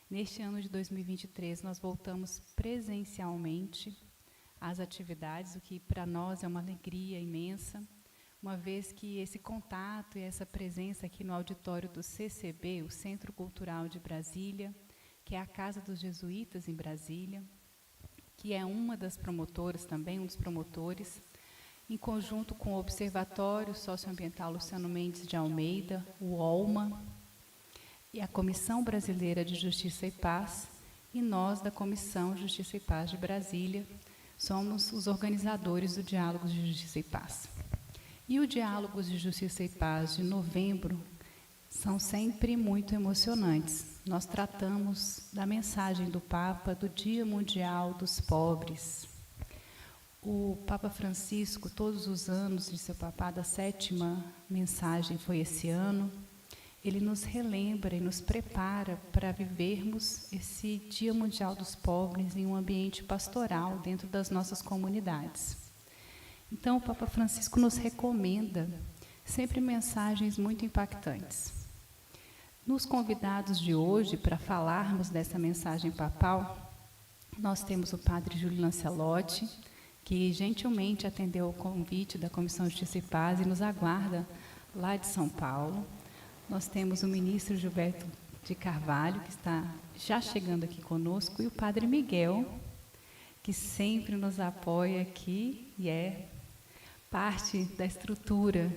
Neste ano de 2023, nós voltamos presencialmente às atividades, o que para nós é uma alegria imensa, uma vez que esse contato e essa presença aqui no auditório do CCB, o Centro Cultural de Brasília, que é a Casa dos Jesuítas em Brasília, que é uma das promotoras também, um dos promotores, em conjunto com o Observatório Socioambiental Luciano Mendes de Almeida, o OLMA, e a Comissão Brasileira de Justiça e Paz, e nós, da Comissão Justiça e Paz de Brasília, somos os organizadores do Diálogos de Justiça e Paz. E o Diálogos de Justiça e Paz de novembro são sempre muito emocionantes. Nós tratamos da mensagem do Papa do Dia Mundial dos Pobres. O Papa Francisco, todos os anos de seu papado, a 7ª mensagem foi esse ano, ele nos relembra e nos prepara para vivermos esse Dia Mundial dos Pobres em um ambiente pastoral dentro das nossas comunidades. Então, o Papa Francisco nos recomenda sempre mensagens muito impactantes. Nos convidados de hoje, para falarmos dessa mensagem papal, nós temos o Padre Júlio Lancelotti, que gentilmente atendeu ao convite da Comissão de Justiça e Paz e nos aguarda lá de São Paulo. Nós temos o ministro Gilberto de Carvalho, que está já chegando aqui conosco, e o Padre Miguel, que sempre nos apoia aqui e é parte da estrutura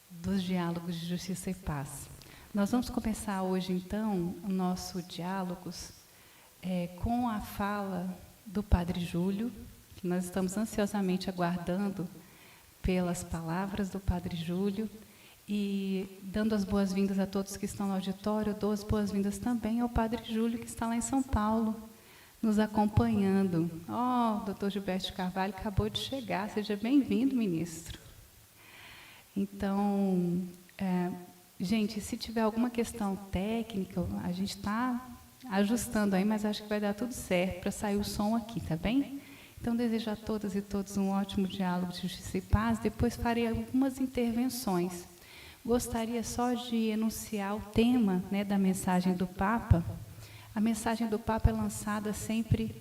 dos Diálogos de Justiça e Paz. Nós vamos começar hoje, então, o nosso Diálogos com a fala do Padre Júlio, que nós estamos ansiosamente aguardando pelas palavras do Padre Júlio, e dando as boas-vindas a todos que estão no auditório, dou as boas-vindas também ao Padre Júlio, que está lá em São Paulo, nos acompanhando. O doutor Gilberto de Carvalho acabou de chegar, seja bem-vindo, ministro. Então, gente, se tiver alguma questão técnica, a gente está ajustando aí, mas acho que vai dar tudo certo para sair o som aqui, tá bem? Então, desejo a todas e todos um ótimo diálogo de justiça e paz. Depois farei algumas intervenções. Gostaria só de enunciar o tema, né, da mensagem do Papa. A mensagem do Papa é lançada sempre...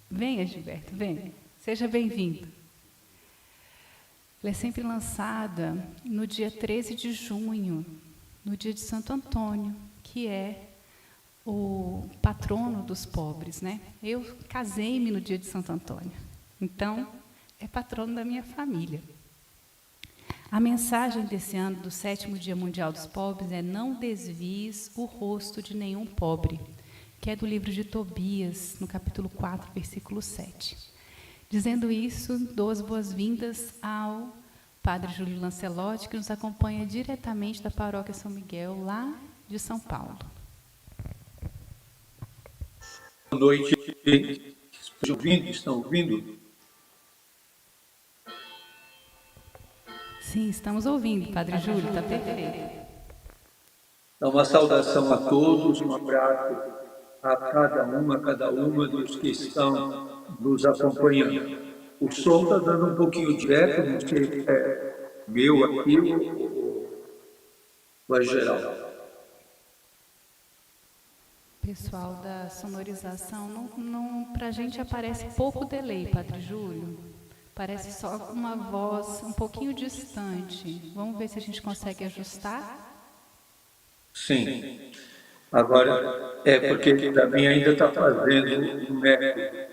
Venha, Gilberto, venha. Seja bem-vindo. Ela é sempre lançada no dia 13 de junho, no dia de Santo Antônio, que é o patrono dos pobres, né? Eu casei-me no dia de Santo Antônio, então é patrono da minha família. A mensagem desse ano, do 7º Dia Mundial dos Pobres, é: não desvies o rosto de nenhum pobre, que é do livro de Tobias, no capítulo 4, versículo 7. Dizendo isso, dou as boas-vindas ao Padre Júlio Lancelotti, que nos acompanha diretamente da Paróquia São Miguel, lá de São Paulo. Boa noite. Estão ouvindo? Sim, estamos ouvindo, Padre Júlio, está perfeito. Então, uma saudação a todos, um abraço a cada uma dos que estão nos acompanhando. O som está dando um pouquinho de eco, não sei se é meu aqui ou é geral. Pessoal da sonorização, para a gente aparece pouco delay, Padre Júlio. Parece só uma voz um pouquinho distante. Vamos ver se a gente consegue ajustar? Sim. Agora, porque para mim ainda está fazendo um eco.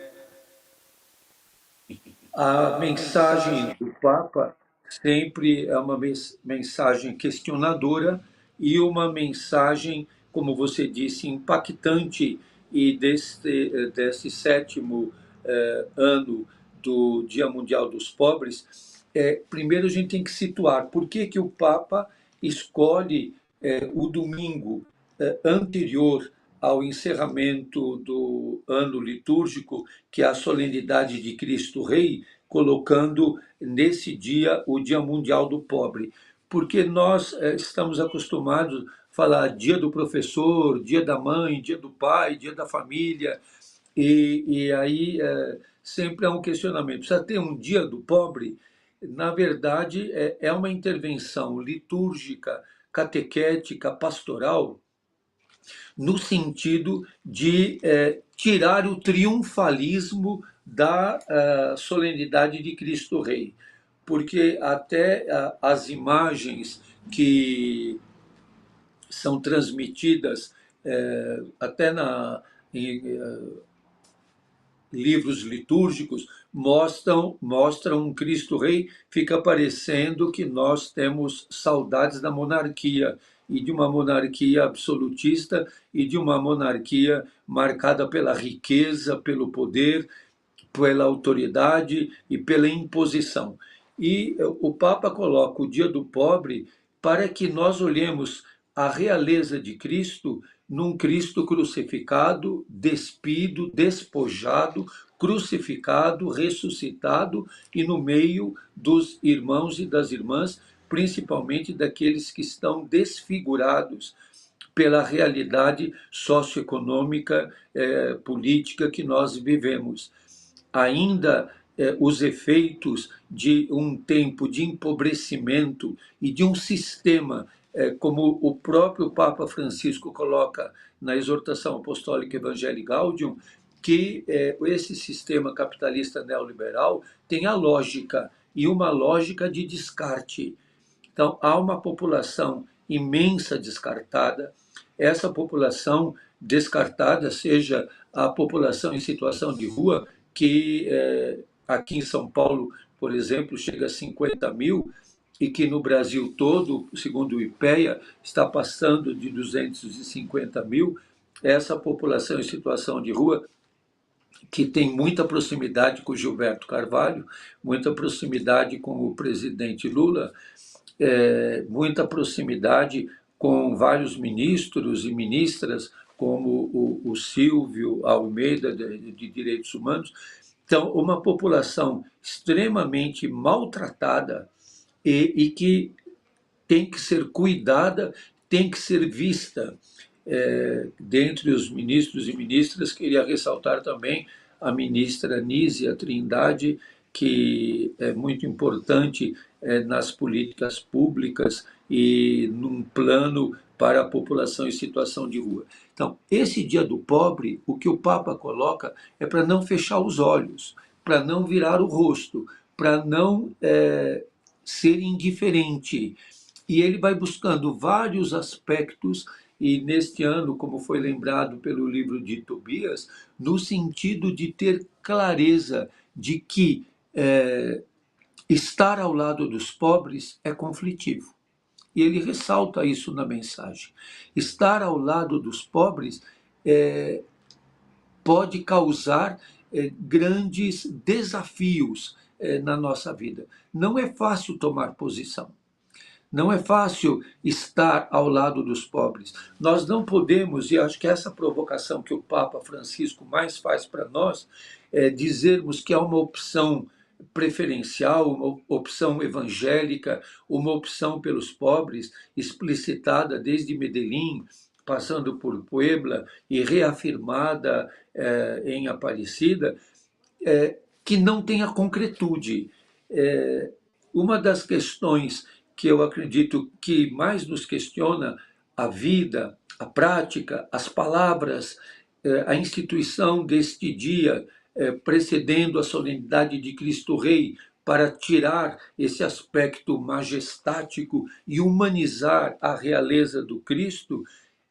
A mensagem do Papa sempre é uma mensagem questionadora e uma mensagem, como você disse, impactante. E desse 7º ano do Dia Mundial dos Pobres, primeiro a gente tem que situar por que o Papa escolhe o domingo anterior ao encerramento do ano litúrgico, que é a solenidade de Cristo Rei, colocando nesse dia o Dia Mundial do Pobre. Porque nós estamos acostumados a falar dia do professor, dia da mãe, dia do pai, dia da família, e aí sempre há um questionamento. Precisa ter um dia do pobre? Na verdade, é uma intervenção litúrgica, catequética, pastoral, no sentido de tirar o triunfalismo da solenidade de Cristo Rei, porque até as imagens que são transmitidas até em livros litúrgicos mostram um Cristo Rei, fica parecendo que nós temos saudades da monarquia, e de uma monarquia absolutista, e de uma monarquia marcada pela riqueza, pelo poder, pela autoridade e pela imposição. E o Papa coloca o Dia do Pobre para que nós olhemos a realeza de Cristo num Cristo crucificado, despido, despojado, crucificado, ressuscitado e no meio dos irmãos e das irmãs, principalmente daqueles que estão desfigurados pela realidade socioeconômica, política que nós vivemos. Ainda os efeitos de um tempo de empobrecimento e de um sistema, como o próprio Papa Francisco coloca na exortação apostólica Evangelii Gaudium, que esse sistema capitalista neoliberal tem a lógica, e uma lógica de descarte. Então, há uma população imensa descartada. Essa população descartada, seja a população em situação de rua, que aqui em São Paulo, por exemplo, chega a 50 mil, e que no Brasil todo, segundo o IPEA, está passando de 250 mil. Essa população em situação de rua, que tem muita proximidade com Gilberto Carvalho, muita proximidade com o presidente Lula, muita proximidade com vários ministros e ministras, como o Silvio Almeida, de Direitos Humanos. Então, uma população extremamente maltratada e que tem que ser cuidada, tem que ser vista. Dentre os ministros e ministras, queria ressaltar também a ministra Nízia Trindade, que é muito importante nas políticas públicas e num plano para a população em situação de rua. Então, esse Dia do Pobre, o que o Papa coloca é para não fechar os olhos, para não virar o rosto, para não ser indiferente. E ele vai buscando vários aspectos, e neste ano, como foi lembrado pelo livro de Tobias, no sentido de ter clareza de que estar ao lado dos pobres é conflitivo. E ele ressalta isso na mensagem. Estar ao lado dos pobres pode causar grandes desafios na nossa vida. Não é fácil tomar posição. Não é fácil estar ao lado dos pobres. Nós não podemos, e acho que essa provocação que o Papa Francisco mais faz para nós, é dizermos que há uma opção preferencial, uma opção evangélica, uma opção pelos pobres, explicitada desde Medellín, passando por Puebla e reafirmada em Aparecida, que não tenha concretude. Uma das questões que eu acredito que mais nos questiona a vida, a prática, as palavras, a instituição deste dia, precedendo a solenidade de Cristo Rei, para tirar esse aspecto majestático e humanizar a realeza do Cristo,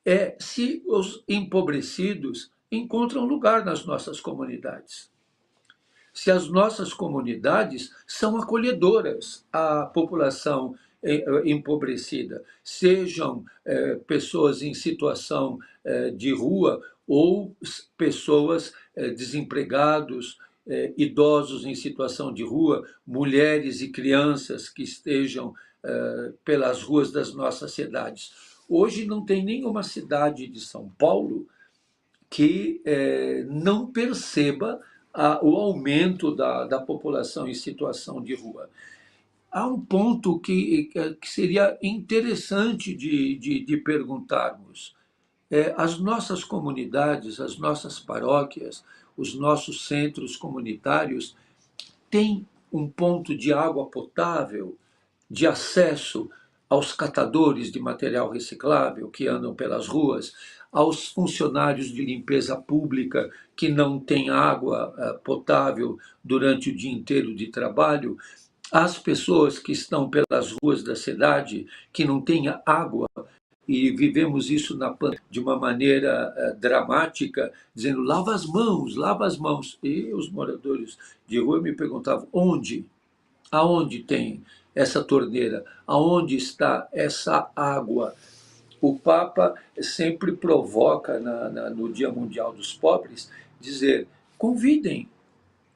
é se os empobrecidos encontram lugar nas nossas comunidades. Se as nossas comunidades são acolhedoras à população empobrecida, sejam pessoas em situação de rua ou pessoas desempregados, idosos em situação de rua, mulheres e crianças que estejam pelas ruas das nossas cidades. Hoje não tem nenhuma cidade de São Paulo que não perceba o aumento da população em situação de rua. Há um ponto que seria interessante de perguntarmos. As nossas comunidades, as nossas paróquias, os nossos centros comunitários têm um ponto de água potável, de acesso aos catadores de material reciclável que andam pelas ruas, aos funcionários de limpeza pública que não têm água potável durante o dia inteiro de trabalho, às pessoas que estão pelas ruas da cidade que não têm água, e vivemos isso de uma maneira dramática, dizendo lava as mãos. E os moradores de rua me perguntavam onde? Aonde tem essa torneira? Aonde está essa água? O Papa sempre provoca no Dia Mundial dos Pobres dizer: convidem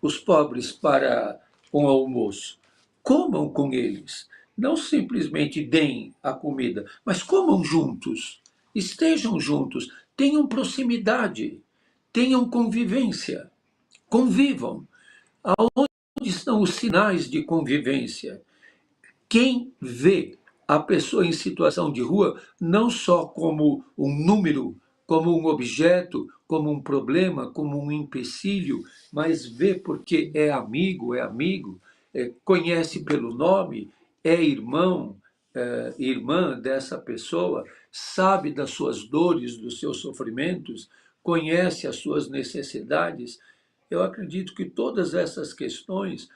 os pobres para um almoço, comam com eles, não simplesmente deem a comida, mas comam juntos, estejam juntos, tenham proximidade, tenham convivência, convivam. Aonde estão os sinais de convivência? Quem vê a pessoa em situação de rua não só como um número, como um objeto, como um problema, como um empecilho, mas vê porque é amigo, conhece pelo nome, é irmão, irmã dessa pessoa, sabe das suas dores, dos seus sofrimentos, conhece as suas necessidades. Eu acredito que todas essas questões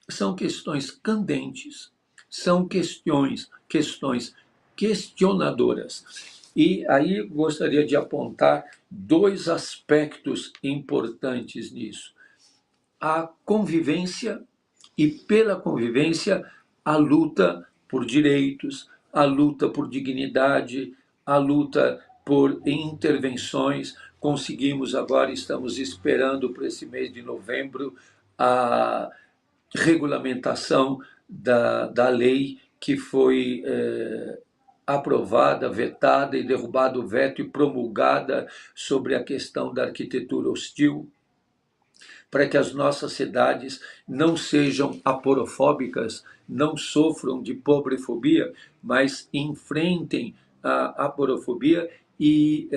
são questões candentes, são questões questionadoras. E aí gostaria de apontar dois aspectos importantes nisso: a convivência e, pela convivência, a luta por direitos, a luta por dignidade, a luta por intervenções. Conseguimos agora, estamos esperando para esse mês de novembro, a regulamentação da lei que foi aprovada, vetada e derrubado o veto e promulgada sobre a questão da arquitetura hostil, para que as nossas cidades não sejam aporofóbicas, não sofram de pobrefobia, mas enfrentem a aporofobia e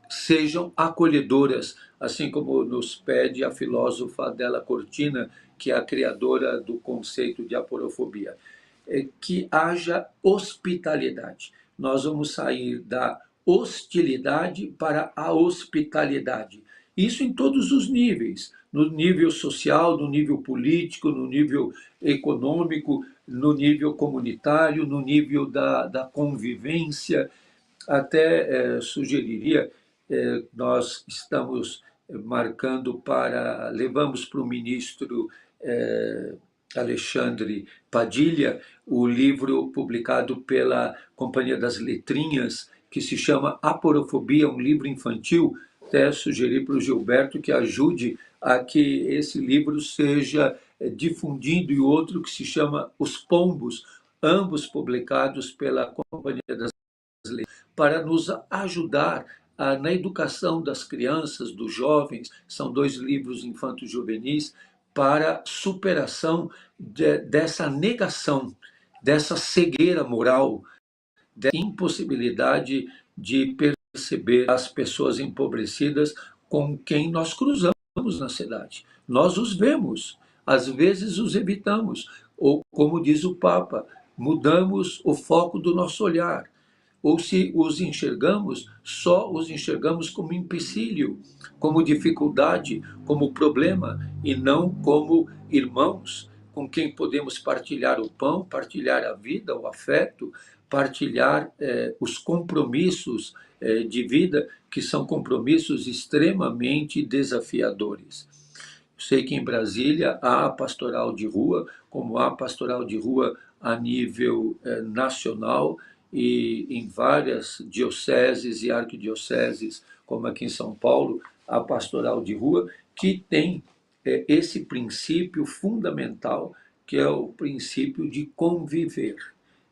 sejam acolhedoras, assim como nos pede a filósofa Adela Cortina, que é a criadora do conceito de aporofobia. Que haja hospitalidade. Nós vamos sair da hostilidade para a hospitalidade. Isso em todos os níveis, no nível social, no nível político, no nível econômico, no nível comunitário, no nível da convivência. Até sugeriria, nós estamos marcando levamos para o ministro Alexandre Padilha o livro publicado pela Companhia das Letrinhas, que se chama Aporofobia, um livro infantil. Até sugeri para o Gilberto que ajude a que esse livro seja difundido, e outro que se chama Os Pombos, ambos publicados pela Companhia das Letrinhas, para nos ajudar na educação das crianças, dos jovens. São dois livros infanto-juvenis para superação dessa negação, dessa cegueira moral, dessa impossibilidade de perceber as pessoas empobrecidas com quem nós cruzamos na cidade. Nós os vemos, às vezes os evitamos, ou, como diz o Papa, mudamos o foco do nosso olhar. Ou se os enxergamos, só os enxergamos como empecilho, como dificuldade, como problema, e não como irmãos com quem podemos partilhar o pão, partilhar a vida, o afeto, partilhar os compromissos de vida, que são compromissos extremamente desafiadores. Sei que em Brasília há a pastoral de rua, como há a pastoral de rua a nível nacional, e em várias dioceses e arquidioceses, como aqui em São Paulo, a pastoral de rua, que tem esse princípio fundamental, que é o princípio de conviver,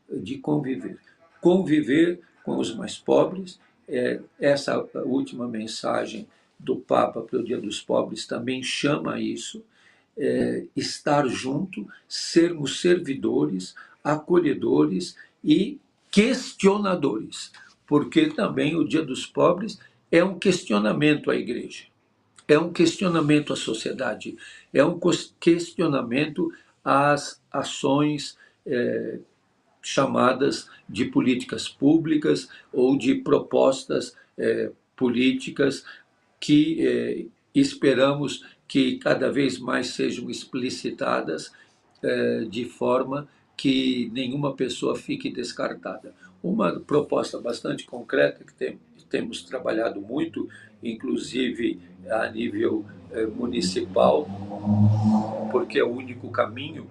de conviver. Conviver com os mais pobres. Essa última mensagem do Papa para o Dia dos Pobres também chama isso, estar junto, sermos servidores, acolhedores e questionadores, porque também o Dia dos Pobres é um questionamento à igreja, é um questionamento à sociedade, é um questionamento às ações chamadas de políticas públicas ou de propostas políticas que esperamos que cada vez mais sejam explicitadas de forma que nenhuma pessoa fique descartada. Uma proposta bastante concreta que temos trabalhado muito, inclusive a nível municipal, porque é o único caminho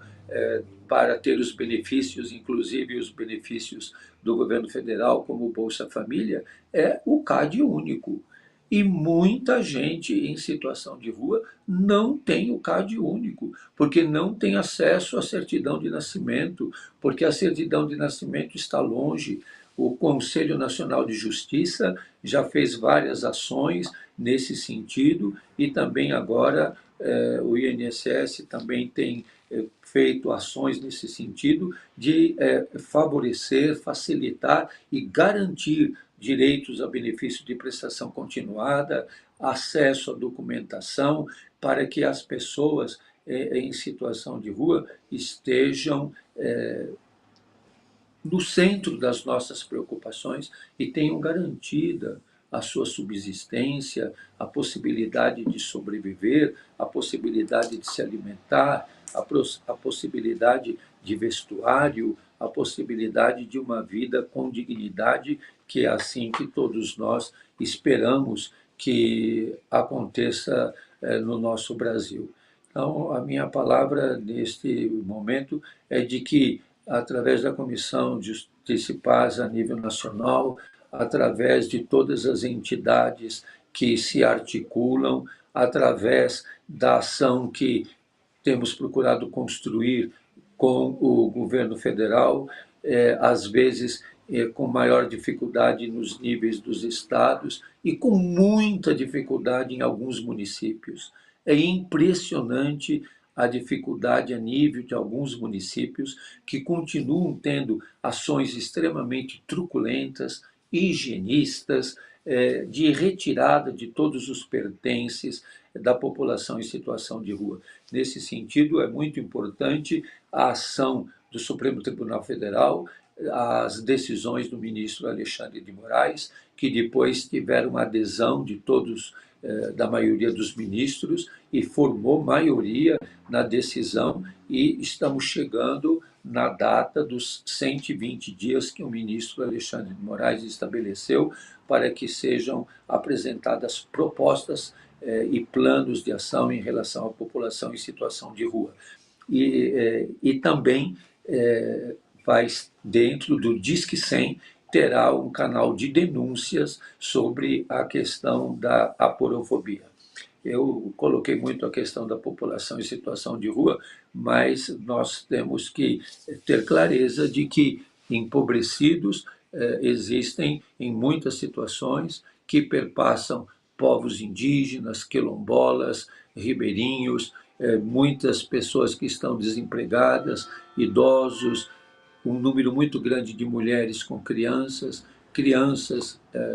para ter os benefícios, inclusive os benefícios do governo federal, como o Bolsa Família, é o CAD único. E muita gente em situação de rua não tem o CAD único, porque não tem acesso à certidão de nascimento, porque a certidão de nascimento está longe. O Conselho Nacional de Justiça já fez várias ações nesse sentido e também agora o INSS também tem feito ações nesse sentido de favorecer, facilitar e garantir direitos a benefício de prestação continuada, acesso à documentação, para que as pessoas em situação de rua estejam no centro das nossas preocupações e tenham garantida a sua subsistência, a possibilidade de sobreviver, a possibilidade de se alimentar, a possibilidade de vestuário, a possibilidade de uma vida com dignidade, que é assim que todos nós esperamos que aconteça no nosso Brasil. Então, a minha palavra neste momento é de que, através da Comissão de Justiça e Paz a nível nacional, através de todas as entidades que se articulam, através da ação que temos procurado construir com o governo federal, às vezes com maior dificuldade nos níveis dos estados e com muita dificuldade em alguns municípios. É impressionante a dificuldade a nível de alguns municípios que continuam tendo ações extremamente truculentas, higienistas, de retirada de todos os pertences da população em situação de rua. Nesse sentido, é muito importante a ação do Supremo Tribunal Federal, as decisões do ministro Alexandre de Moraes, que depois tiveram adesão de todos, da maioria dos ministros, e formou maioria na decisão, e estamos chegando na data dos 120 dias que o ministro Alexandre de Moraes estabeleceu para que sejam apresentadas propostas e planos de ação em relação à população em situação de rua. E também vai, dentro do Disque 100, terá um canal de denúncias sobre a questão da aporofobia. Eu coloquei muito a questão da população em situação de rua, mas nós temos que ter clareza de que empobrecidos existem em muitas situações que perpassam povos indígenas, quilombolas, ribeirinhos, muitas pessoas que estão desempregadas, idosos, um número muito grande de mulheres com crianças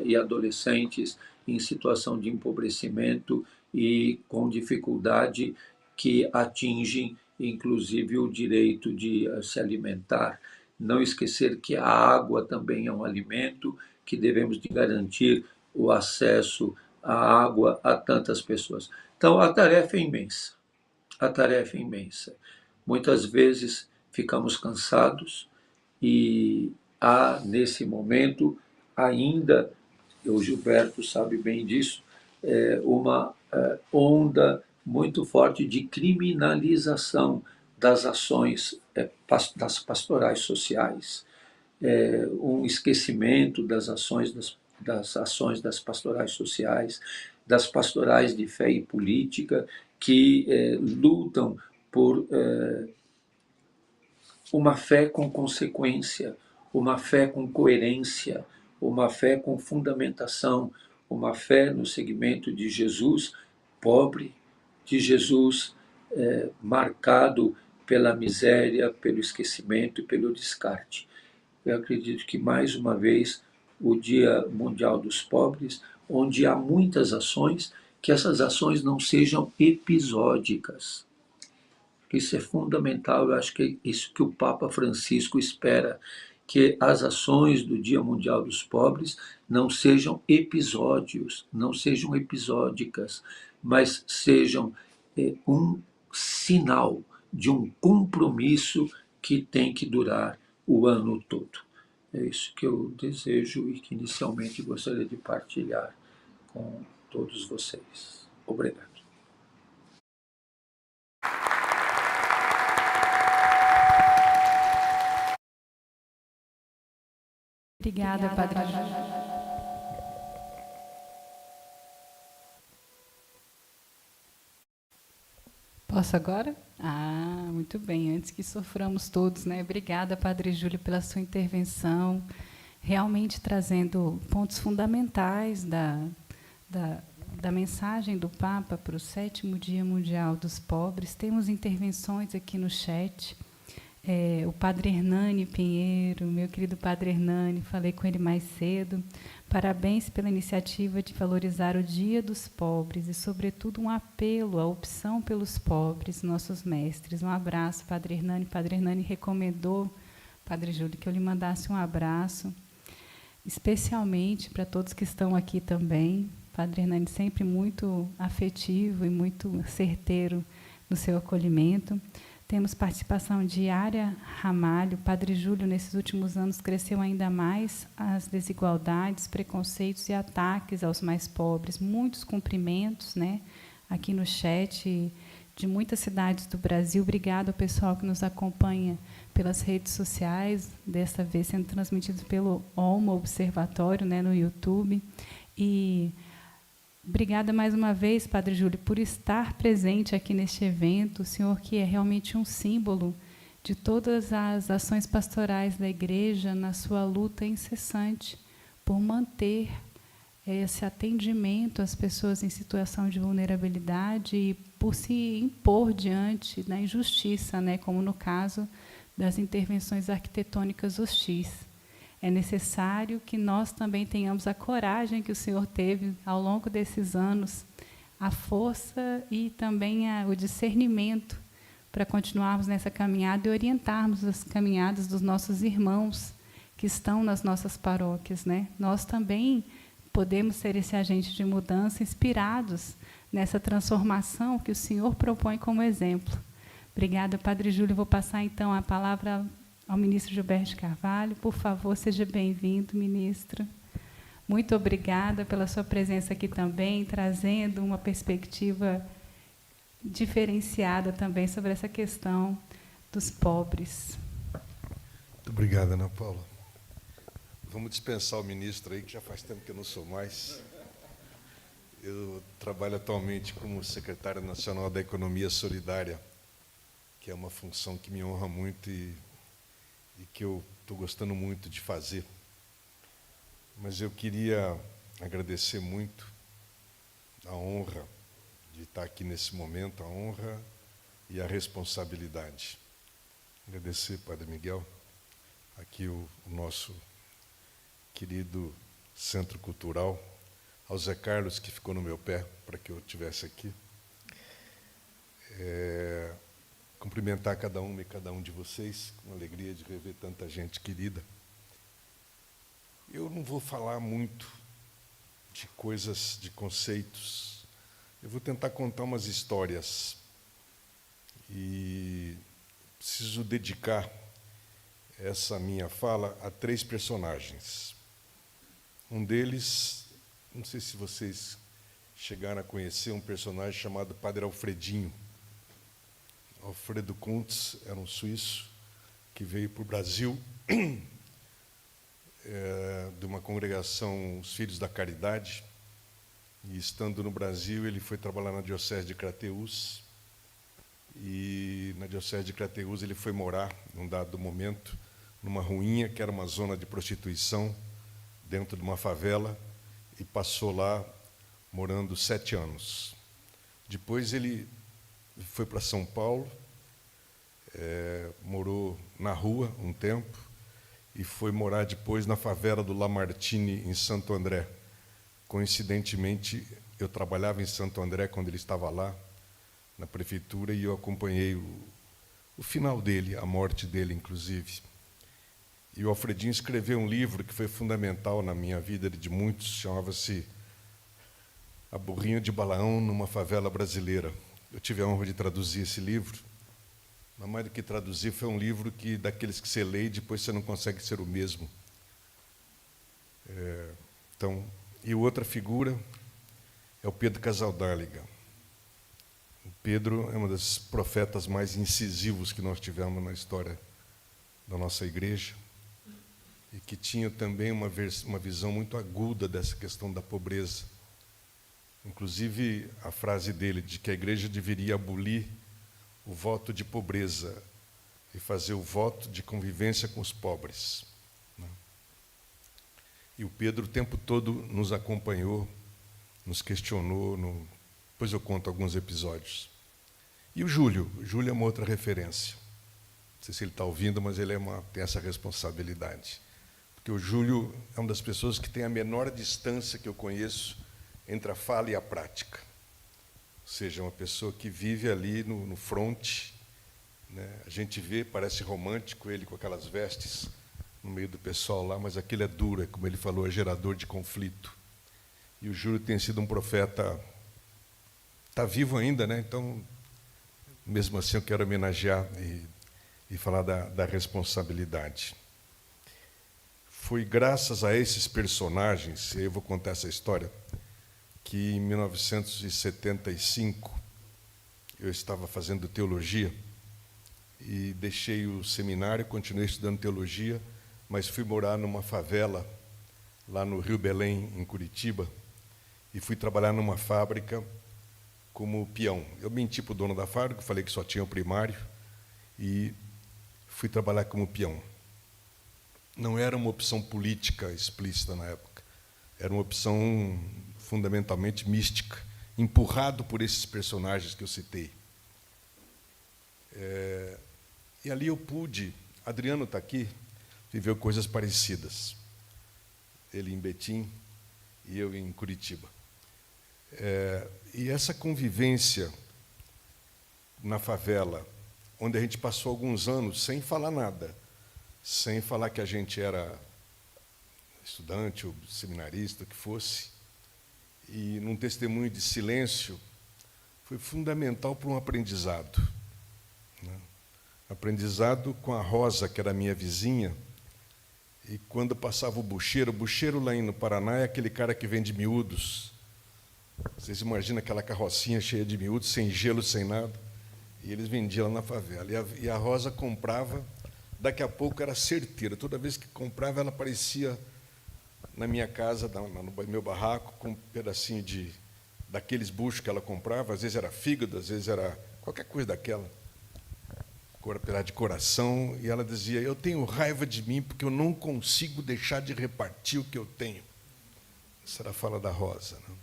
e adolescentes em situação de empobrecimento e com dificuldade que atingem, inclusive, o direito de se alimentar. Não esquecer que a água também é um alimento, que devemos de garantir o acesso à água a tantas pessoas. Então, a tarefa é imensa. A tarefa é imensa. Muitas vezes ficamos cansados e há, nesse momento, ainda, o Gilberto sabe bem disso, uma onda muito forte de criminalização das ações das pastorais sociais, um esquecimento das ações das pastorais sociais, das pastorais de fé e política, que lutam por uma fé com consequência, uma fé com coerência, uma fé com fundamentação, uma fé no segmento de Jesus pobre, de Jesus marcado pela miséria, pelo esquecimento e pelo descarte. Eu acredito que, mais uma vez, o Dia Mundial dos Pobres, onde há muitas ações, que essas ações não sejam episódicas. Isso é fundamental, eu acho que é isso que o Papa Francisco espera, que as ações do Dia Mundial dos Pobres não sejam episódios, não sejam episódicas, mas sejam um sinal de um compromisso que tem que durar o ano todo. É isso que eu desejo e que inicialmente gostaria de partilhar com todos vocês. Obrigado. Obrigada, Padre Júlio. Posso agora? Muito bem, antes que soframos todos, né? Obrigada, Padre Júlio, pela sua intervenção, realmente trazendo pontos fundamentais da mensagem do Papa para o 7º Dia Mundial dos Pobres. Temos intervenções aqui no chat. O Padre Hernani Pinheiro, meu querido Padre Hernani, falei com ele mais cedo. Parabéns pela iniciativa de valorizar o Dia dos Pobres e, sobretudo, um apelo à opção pelos pobres, nossos mestres. Um abraço, Padre Hernani. Padre Hernani recomendou, Padre Júlio, que eu lhe mandasse um abraço, especialmente para todos que estão aqui também. Padre Hernani sempre muito afetivo e muito certeiro no seu acolhimento. Temos participação de Área Ramalho. Padre Júlio, nesses últimos anos, cresceu ainda mais as desigualdades, preconceitos e ataques aos mais pobres. Muitos cumprimentos, né, aqui no chat de muitas cidades do Brasil. Obrigado ao pessoal que nos acompanha pelas redes sociais, desta vez sendo transmitido pelo Olmo Observatório, né, no YouTube. E obrigada mais uma vez, Padre Júlio, por estar presente aqui neste evento. O senhor que é realmente um símbolo de todas as ações pastorais da Igreja na sua luta incessante por manter esse atendimento às pessoas em situação de vulnerabilidade e por se impor diante da injustiça, né, como no caso das intervenções arquitetônicas hostis. É necessário que nós também tenhamos a coragem que o senhor teve ao longo desses anos, a força e também o discernimento para continuarmos nessa caminhada e orientarmos as caminhadas dos nossos irmãos que estão nas nossas paróquias, né? Nós também podemos ser esse agente de mudança, inspirados nessa transformação que o senhor propõe como exemplo. Obrigada, Padre Júlio. Vou passar, então, a palavra ao ministro Gilberto Carvalho. Por favor, seja bem-vindo, ministro. Muito obrigada pela sua presença aqui também, trazendo uma perspectiva diferenciada também sobre essa questão dos pobres. Muito obrigado, Ana Paula. Vamos dispensar o ministro aí, que já faz tempo que eu não sou mais. Eu trabalho atualmente como secretário nacional da Economia Solidária, que é uma função que me honra muito e que eu estou gostando muito de fazer. Mas eu queria agradecer muito a honra de estar aqui nesse momento, a honra e a responsabilidade. Agradecer, Padre Miguel, aqui o nosso querido Centro Cultural, ao Zé Carlos, que ficou no meu pé para que eu estivesse aqui. Cumprimentar cada uma e cada um de vocês, com alegria de rever tanta gente querida. Eu não vou falar muito de coisas, de conceitos. Eu vou tentar contar umas histórias. E preciso dedicar essa minha fala a 3 personagens. Um deles, não sei se vocês chegaram a conhecer, um personagem chamado Padre Alfredinho. Alfredo Kuntz era um suíço que veio para o Brasil de uma congregação, os Filhos da Caridade, e estando no Brasil ele foi trabalhar na Diocese de Crateús, e na Diocese de Crateús ele foi morar, num dado momento, numa ruinha que era uma zona de prostituição, dentro de uma favela, e passou lá morando 7 anos. Depois ele foi para São Paulo, morou na rua um tempo e foi morar depois na favela do Lamartine, em Santo André. Coincidentemente, eu trabalhava em Santo André quando ele estava lá, na prefeitura, e eu acompanhei o final dele, a morte dele, inclusive. E o Alfredinho escreveu um livro que foi fundamental na minha vida de muitos, chamava-se A Burrinha de Balaão numa Favela Brasileira. Eu tive a honra de traduzir esse livro, mas mais do que traduzir, foi um livro que daqueles que você lê e depois você não consegue ser o mesmo. Então, e outra figura é o Pedro Casaldáliga. O Pedro é um dos profetas mais incisivos que nós tivemos na história da nossa igreja e que tinha também uma visão muito aguda dessa questão da pobreza. Inclusive, a frase dele de que a igreja deveria abolir o voto de pobreza e fazer o voto de convivência com os pobres. E o Pedro o tempo todo nos acompanhou, nos questionou, depois eu conto alguns episódios. E o Júlio é uma outra referência. Não sei se ele está ouvindo, mas ele tem essa responsabilidade. Porque o Júlio é uma das pessoas que tem a menor distância que eu conheço entre a fala e a prática. Ou seja, uma pessoa que vive ali no fronte, né? A gente vê, parece romântico ele com aquelas vestes no meio do pessoal lá, mas aquilo é duro, como ele falou, é gerador de conflito. E o Júlio tem sido um profeta, está vivo ainda, né? Então, mesmo assim, eu quero homenagear e falar da responsabilidade. Foi graças a esses personagens, e eu vou contar essa história, que em 1975 eu estava fazendo teologia e deixei o seminário, continuei estudando teologia, mas fui morar numa favela, lá no Rio Belém, em Curitiba, e fui trabalhar numa fábrica como peão. Eu menti para o dono da fábrica, falei que só tinha o primário, e fui trabalhar como peão. Não era uma opção política explícita na época, era uma opção fundamentalmente mística, empurrado por esses personagens que eu citei. E ali eu pude, Adriano está aqui, viveu coisas parecidas. Ele em Betim e eu em Curitiba. E essa convivência na favela, onde a gente passou alguns anos sem falar nada, sem falar que a gente era estudante ou seminarista, o que fosse, e num testemunho de silêncio, foi fundamental para um aprendizado. Né? Aprendizado com a Rosa, que era minha vizinha, e quando passava o bucheiro lá no Paraná é aquele cara que vende miúdos. Vocês imaginam aquela carrocinha cheia de miúdos, sem gelo, sem nada, e eles vendiam lá na favela. E a Rosa comprava, daqui a pouco era certeira, toda vez que comprava, ela aparecia na minha casa, no meu barraco, com um pedacinho daqueles buchos que ela comprava, às vezes era fígado, às vezes era qualquer coisa daquela, de coração, e ela dizia, eu tenho raiva de mim porque eu não consigo deixar de repartir o que eu tenho. Essa era a fala da Rosa. Né?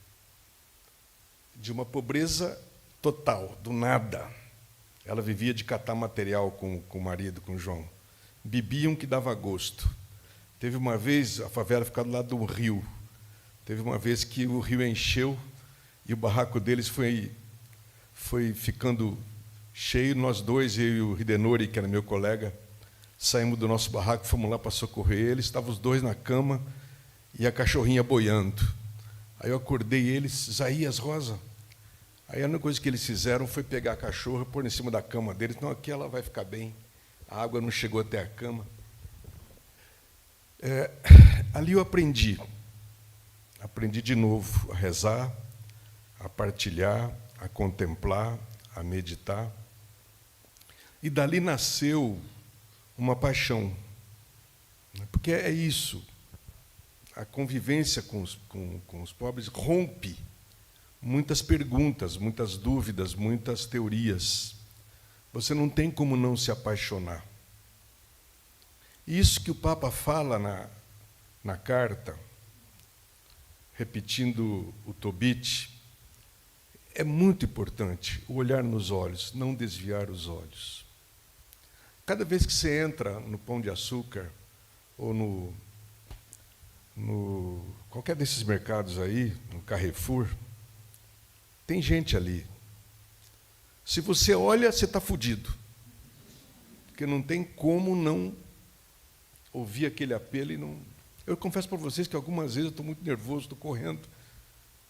De uma pobreza total, do nada. Ela vivia de catar material com o marido, com o João. Bebiam que dava gosto. Teve uma vez, a favela ficava do lado de um rio. Teve uma vez que o rio encheu e o barraco deles foi ficando cheio. Nós dois, eu e o Ridenori, que era meu colega, saímos do nosso barraco, fomos lá para socorrer eles. Estavam os dois na cama e a cachorrinha boiando. Aí eu acordei eles, Isaías, Rosa. Aí a única coisa que eles fizeram foi pegar a cachorra, pôr em cima da cama deles. Não, aqui ela vai ficar bem. A água não chegou até a cama. Ali eu aprendi de novo a rezar, a partilhar, a contemplar, a meditar. E dali nasceu uma paixão, porque é isso, a convivência com os pobres rompe muitas perguntas, muitas dúvidas, muitas teorias. Você não tem como não se apaixonar. Isso que o Papa fala na carta, repetindo o Tobit, é muito importante, o olhar nos olhos, não desviar os olhos. Cada vez que você entra no Pão de Açúcar, ou no qualquer desses mercados aí, no Carrefour, tem gente ali. Se você olha, você está fudido. Porque não tem como não ouvi aquele apelo e não... Eu confesso para vocês que algumas vezes eu estou muito nervoso, estou correndo.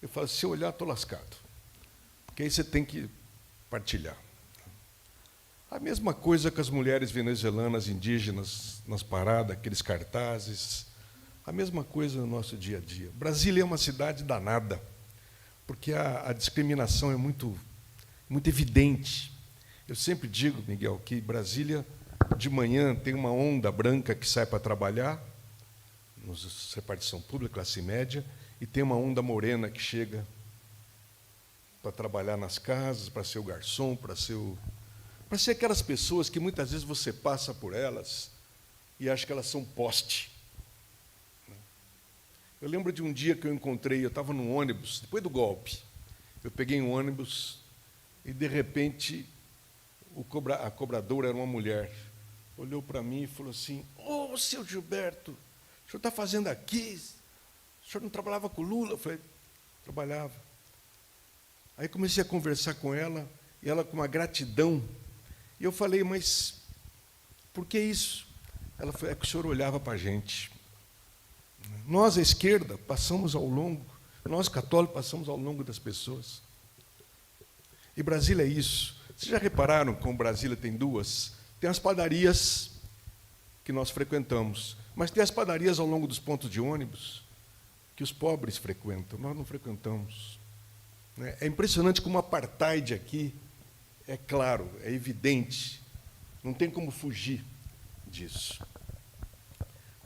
Eu falo, se eu olhar, estou lascado. Porque aí você tem que partilhar. A mesma coisa com as mulheres venezuelanas, indígenas, nas paradas, aqueles cartazes. A mesma coisa no nosso dia a dia. Brasília é uma cidade danada, porque a discriminação é muito evidente. Eu sempre digo, Miguel, que Brasília, de manhã, tem uma onda branca que sai para trabalhar, nos repartição pública, classe média, e tem uma onda morena que chega para trabalhar nas casas, para ser o garçom, para ser aquelas pessoas que muitas vezes você passa por elas e acha que elas são poste. Eu lembro de um dia que eu encontrei, eu estava num ônibus, depois do golpe, eu peguei um ônibus e, de repente, a cobradora era uma mulher. Olhou para mim e falou assim, ô, seu Gilberto, o senhor está fazendo aqui? O senhor não trabalhava com o Lula? Eu falei, trabalhava. Aí comecei a conversar com ela, e ela com uma gratidão. E eu falei, mas por que isso? Ela falou, é que o senhor olhava para a gente. Nós, à esquerda, passamos ao longo, nós, católicos, passamos ao longo das pessoas. E Brasília é isso. Vocês já repararam como Brasília tem duas? Tem as padarias que nós frequentamos, mas tem as padarias ao longo dos pontos de ônibus que os pobres frequentam, nós não frequentamos. É impressionante como o apartheid aqui é claro, é evidente, não tem como fugir disso.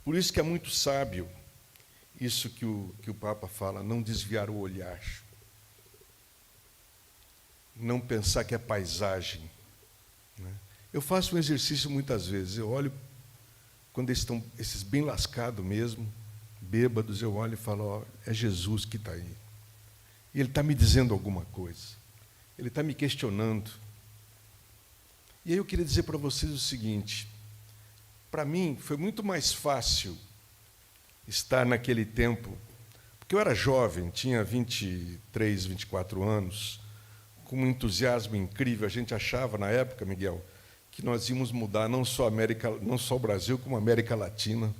Por isso que é muito sábio isso que o Papa fala, não desviar o olhar, não pensar que é paisagem. Eu faço um exercício muitas vezes, eu olho, quando eles estão, esses bem lascados mesmo, bêbados, eu olho e falo, ó, é Jesus que está aí. E Ele está me dizendo alguma coisa, Ele está me questionando. E aí eu queria dizer para vocês o seguinte, para mim foi muito mais fácil estar naquele tempo, porque eu era jovem, tinha 23, 24 anos, com um entusiasmo incrível, a gente achava na época, Miguel, que nós íamos mudar não só o Brasil, como a América Latina.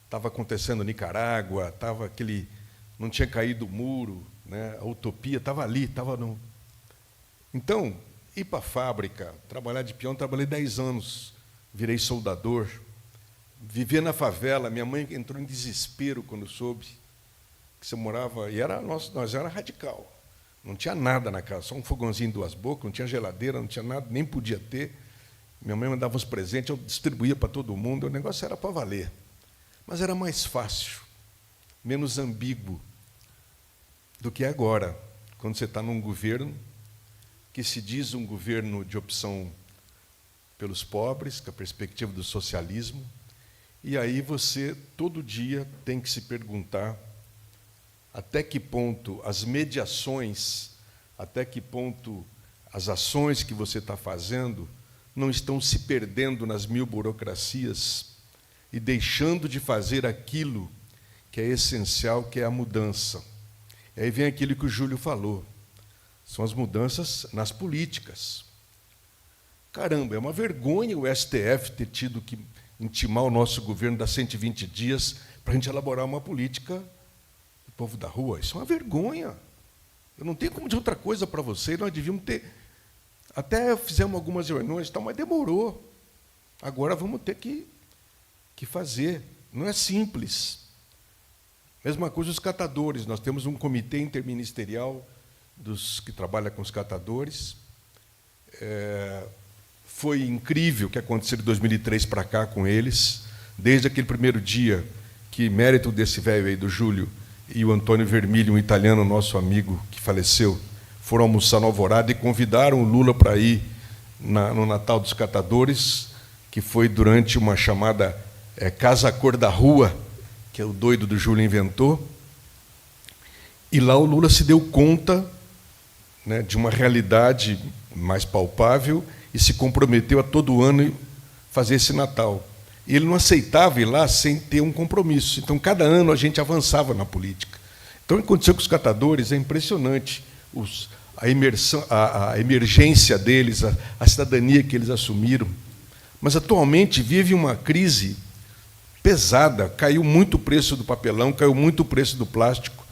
Estava acontecendo Nicarágua, não tinha caído o muro, né? A utopia estava ali, estava no... Então, ir para a fábrica, trabalhar de peão, trabalhei 10 anos, virei soldador, viver na favela, minha mãe entrou em desespero quando soube que você morava, e nós era radical, não tinha nada na casa, só um fogãozinho em 2 bocas, não tinha geladeira, não tinha nada, nem podia ter. Minha mãe mandava uns presentes, eu distribuía para todo mundo, o negócio era para valer. Mas era mais fácil, menos ambíguo do que agora, quando você está num governo que se diz um governo de opção pelos pobres, com a perspectiva do socialismo, e aí você, todo dia, tem que se perguntar até que ponto as mediações, até que ponto as ações que você está fazendo não estão se perdendo nas 1000 burocracias e deixando de fazer aquilo que é essencial, que é a mudança. E aí vem aquilo que o Júlio falou, são as mudanças nas políticas. Caramba, é uma vergonha o STF ter tido que intimar o nosso governo das 120 dias para a gente elaborar uma política do povo da rua. Isso é uma vergonha. Eu não tenho como dizer outra coisa para você, nós devíamos ter... Até fizemos algumas reuniões, mas demorou. Agora vamos ter que fazer. Não é simples. Mesma coisa os catadores. Nós temos um comitê interministerial que trabalha com os catadores. Foi incrível o que aconteceu de 2003 para cá com eles. Desde aquele primeiro dia, que mérito desse velho aí, do Júlio, e o Antônio Vermilho, um italiano nosso amigo que faleceu, foram almoçar no Alvorada e convidaram o Lula para ir no Natal dos Catadores, que foi durante uma chamada Casa Cor da Rua, que o doido do Júlio inventou. E lá o Lula se deu conta, né, de uma realidade mais palpável e se comprometeu a todo ano fazer esse Natal. E ele não aceitava ir lá sem ter um compromisso. Então, cada ano a gente avançava na política. Então, o que aconteceu com os catadores é impressionante. A emergência deles, a cidadania que eles assumiram. Mas, atualmente, vive uma crise pesada, caiu muito o preço do papelão, caiu muito o preço do plástico.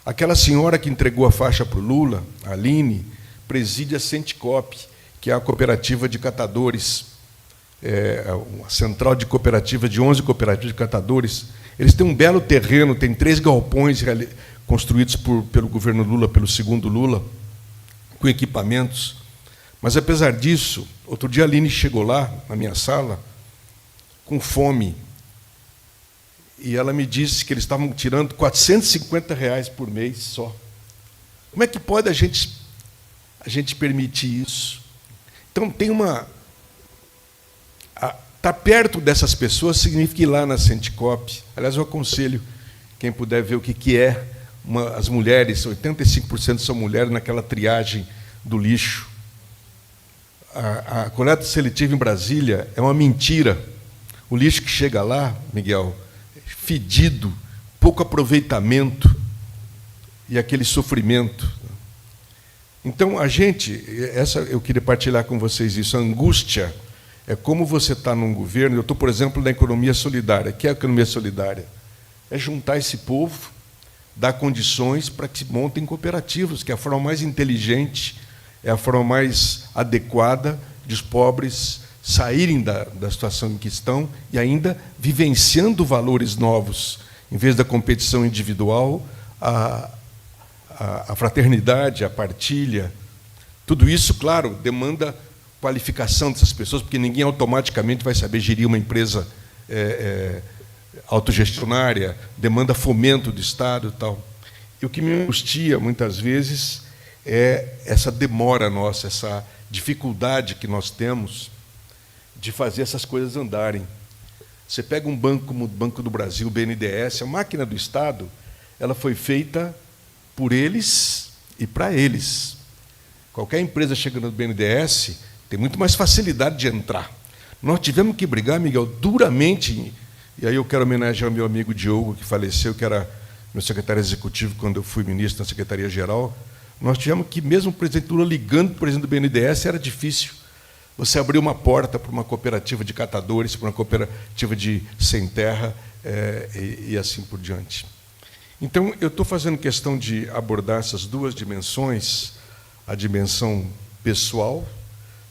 Aquela senhora que entregou a faixa para o Lula, a Aline, preside a Centicop, que é a cooperativa de catadores, a central de cooperativa de 11 cooperativas de catadores. Eles têm um belo terreno, tem 3 galpões construídos pelo governo Lula, pelo segundo Lula, com equipamentos. Mas, apesar disso, outro dia a Aline chegou lá, na minha sala, com fome, e ela me disse que eles estavam tirando R$ 450 por mês só. Como é que pode a gente permitir isso? Então, tem uma... Estar perto dessas pessoas significa ir lá na Centicop. Aliás, eu aconselho quem puder ver o que é as mulheres, 85% são mulheres naquela triagem do lixo. A coleta seletiva em Brasília é uma mentira. O lixo que chega lá, Miguel, fedido, pouco aproveitamento e aquele sofrimento. Então, eu queria partilhar com vocês isso, a angústia é como você está num governo. Eu estou, por exemplo, na economia solidária. O que é a economia solidária? É juntar esse povo, dar condições para que se montem cooperativas, que é a forma mais inteligente, é a forma mais adequada de os pobres saírem da situação em que estão e ainda vivenciando valores novos, em vez da competição individual, a fraternidade, a partilha. Tudo isso, claro, demanda qualificação dessas pessoas, porque ninguém automaticamente vai saber gerir uma empresa autogestionária, demanda fomento do Estado e tal. E o que me angustia, muitas vezes, é essa demora nossa, essa dificuldade que nós temos de fazer essas coisas andarem. Você pega um banco como o Banco do Brasil, o BNDES, a máquina do Estado, ela foi feita por eles e para eles. Qualquer empresa chegando no BNDES tem muito mais facilidade de entrar. Nós tivemos que brigar, Miguel, duramente, e aí eu quero homenagear o meu amigo Diogo, que faleceu, que era meu secretário executivo quando eu fui ministro na Secretaria-Geral. Nós tivemos que, mesmo o presidente Lula ligando para o presidente do BNDES, era difícil. Você abriu uma porta para uma cooperativa de catadores, para uma cooperativa de sem terra, e assim por diante. Então, eu estou fazendo questão de abordar essas duas dimensões, a dimensão pessoal,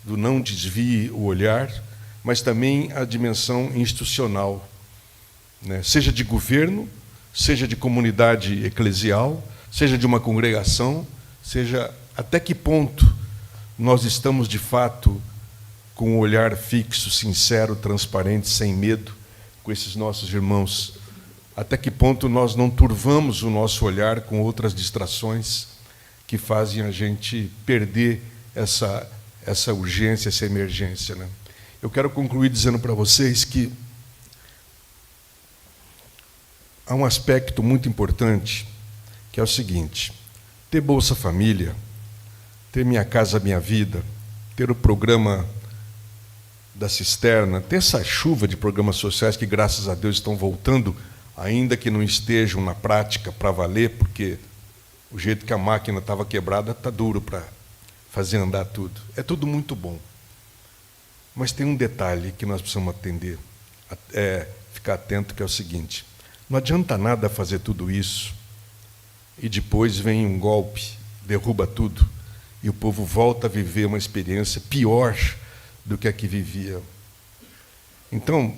do não desvie o olhar, mas também a dimensão institucional, né? Seja de governo, seja de comunidade eclesial, seja de uma congregação, seja até que ponto nós estamos, de fato, com um olhar fixo, sincero, transparente, sem medo, com esses nossos irmãos. Até que ponto nós não turvamos o nosso olhar com outras distrações que fazem a gente perder essa urgência, essa emergência, né? Eu quero concluir dizendo para vocês que há um aspecto muito importante, que é o seguinte: ter Bolsa Família, ter Minha Casa Minha Vida, ter o programa da cisterna, ter essa chuva de programas sociais que, graças a Deus, estão voltando, ainda que não estejam na prática para valer, porque o jeito que a máquina estava quebrada está duro para fazer andar tudo. É tudo muito bom. Mas tem um detalhe que nós precisamos ficar atento, que é o seguinte: não adianta nada fazer tudo isso e depois vem um golpe, derruba tudo, e o povo volta a viver uma experiência pior do que a que vivia. Então,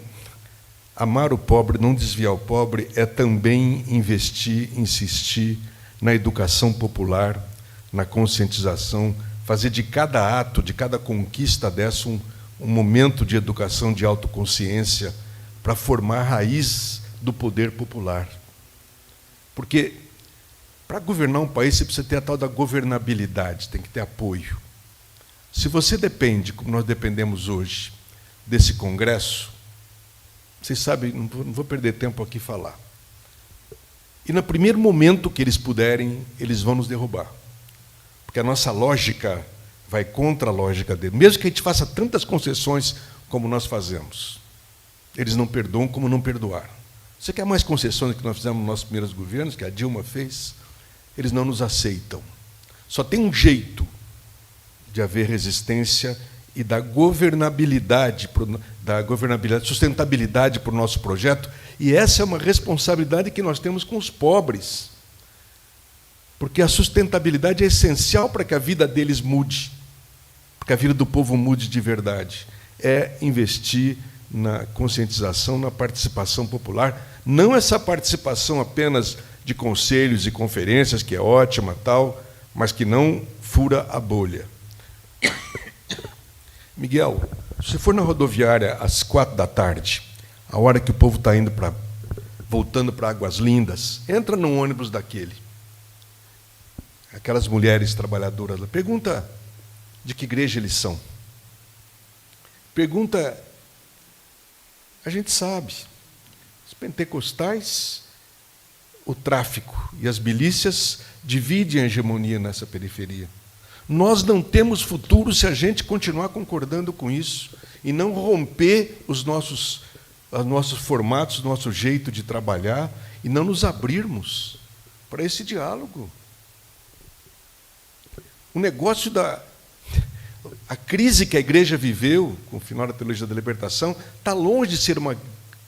amar o pobre, não desviar o pobre, é também investir, insistir na educação popular, na conscientização, fazer de cada ato, de cada conquista dessa um momento de educação, de autoconsciência, para formar a raiz do poder popular. Porque, para governar um país, você precisa ter a tal da governabilidade, tem que ter apoio. Se você depende, como nós dependemos hoje, desse Congresso, vocês sabem, não vou perder tempo aqui falar. E no primeiro momento que eles puderem, eles vão nos derrubar. Porque a nossa lógica vai contra a lógica deles. Mesmo que a gente faça tantas concessões como nós fazemos, eles não perdoam como não perdoaram. Você quer mais concessões do que nós fizemos nos nossos primeiros governos, que a Dilma fez? Eles não nos aceitam. Só tem um jeito de haver resistência e da governabilidade, sustentabilidade para o nosso projeto, e essa é uma responsabilidade que nós temos com os pobres, porque a sustentabilidade é essencial para que a vida deles mude, para que a vida do povo mude de verdade. É investir na conscientização, na participação popular, não essa participação apenas de conselhos e conferências, que é ótima, tal, mas que não fura a bolha. Miguel, se for na rodoviária às 4h, a hora que o povo está voltando para Águas Lindas, entra num ônibus daquele. Aquelas mulheres trabalhadoras lá, pergunta de que igreja eles são. Pergunta, a gente sabe, os pentecostais, o tráfico e as milícias dividem a hegemonia nessa periferia. Nós não temos futuro se a gente continuar concordando com isso e não romper os nossos formatos, nosso jeito de trabalhar e não nos abrirmos para esse diálogo. O negócio a crise que a igreja viveu com o final da teologia da libertação está longe de ser uma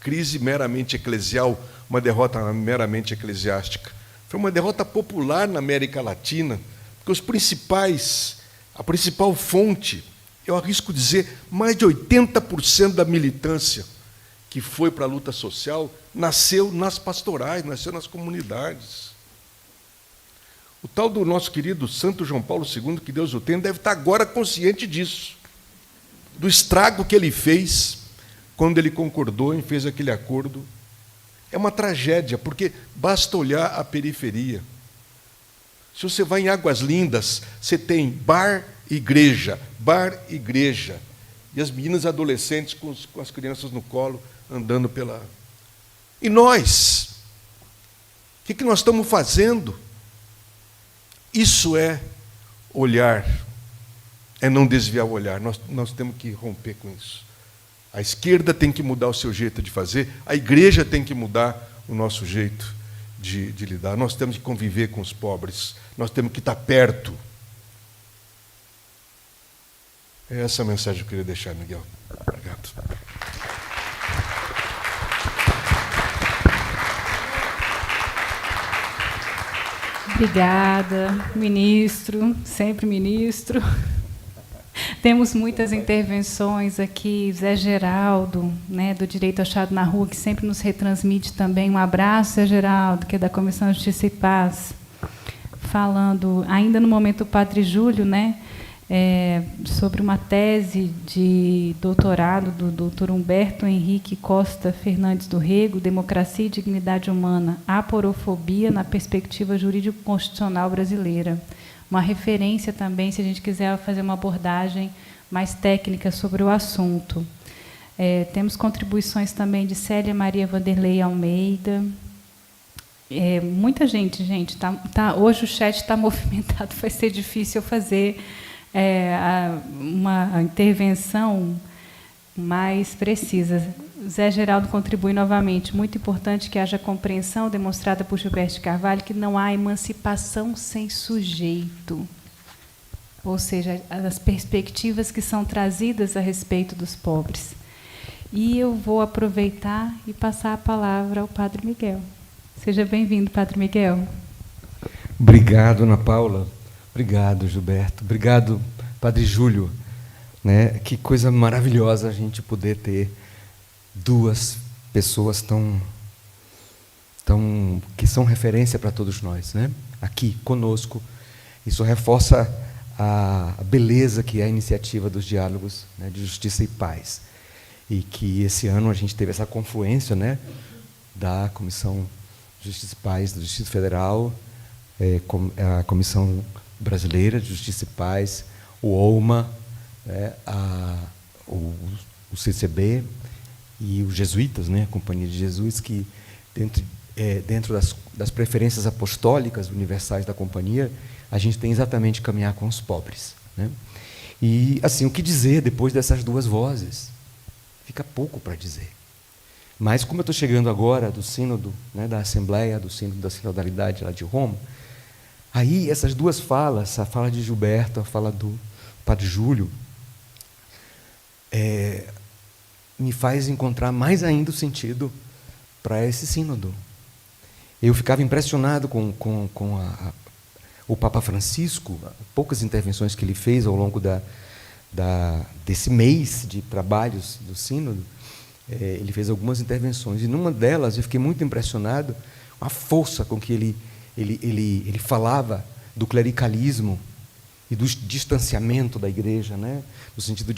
crise meramente eclesial, uma derrota meramente eclesiástica. Foi uma derrota popular na América Latina, porque a principal fonte, eu arrisco dizer, mais de 80% da militância que foi para a luta social nasceu nas pastorais, nasceu nas comunidades. O tal do nosso querido Santo João Paulo II, que Deus o tenha, deve estar agora consciente disso, do estrago que ele fez quando ele concordou e fez aquele acordo. É uma tragédia, porque basta olhar a periferia. Se você vai em Águas Lindas, você tem bar, igreja, e as meninas adolescentes com as crianças no colo, andando pela... E nós? O que nós estamos fazendo? Isso é olhar, é não desviar o olhar. Nós temos que romper com isso. A esquerda tem que mudar o seu jeito de fazer, a igreja tem que mudar o nosso jeito de lidar. Nós temos que conviver com os pobres, nós temos que estar perto. É essa a mensagem que eu queria deixar, Miguel. Obrigado. Obrigada, ministro, sempre ministro. Temos muitas intervenções aqui, Zé Geraldo, né, do Direito Achado na Rua, que sempre nos retransmite também. Um abraço, Zé Geraldo, que é da Comissão de Justiça e Paz. Falando, ainda no momento, o Padre Júlio, né, sobre uma tese de doutorado do doutor Humberto Henrique Costa Fernandes do Rego, Democracia e Dignidade Humana, Aporofobia na Perspectiva Jurídico-Constitucional Brasileira. Uma referência também, se a gente quiser fazer uma abordagem mais técnica sobre o assunto. Temos contribuições também de Célia Maria Vanderlei Almeida. Muita gente. Hoje o chat está movimentado, vai ser difícil eu fazer uma intervenção mais precisa. Zé Geraldo contribui novamente. Muito importante que haja compreensão demonstrada por Gilberto de Carvalho que não há emancipação sem sujeito. Ou seja, as perspectivas que são trazidas a respeito dos pobres. E eu vou aproveitar e passar a palavra ao Padre Miguel. Seja bem-vindo, Padre Miguel. Obrigado, Ana Paula. Obrigado, Gilberto. Obrigado, Padre Júlio. Né? Que coisa maravilhosa a gente poder ter duas pessoas que são referência para todos nós, né? Aqui conosco. Isso reforça a beleza que é a iniciativa dos diálogos, né, de Justiça e Paz. E que esse ano a gente teve essa confluência, né, da Comissão de Justiça e Paz do Distrito Federal, a Comissão Brasileira de Justiça e Paz, o OLMA, o CCB e os jesuítas, né, a Companhia de Jesus, que dentro das preferências apostólicas universais da companhia, a gente tem exatamente caminhar com os pobres, né? E assim, o que dizer depois dessas duas vozes? Fica pouco para dizer. Mas como eu estou chegando agora do sínodo, né, da Assembleia, do sínodo da sinodalidade lá de Roma, aí essas duas falas, a fala de Gilberto, a fala do Padre Júlio, me faz encontrar mais ainda o sentido para esse sínodo. Eu ficava impressionado com o Papa Francisco, poucas intervenções que ele fez ao longo desse mês de trabalhos do sínodo. Ele fez algumas intervenções, e numa delas eu fiquei muito impressionado com a força com que ele falava do clericalismo e do distanciamento da igreja, né? No sentido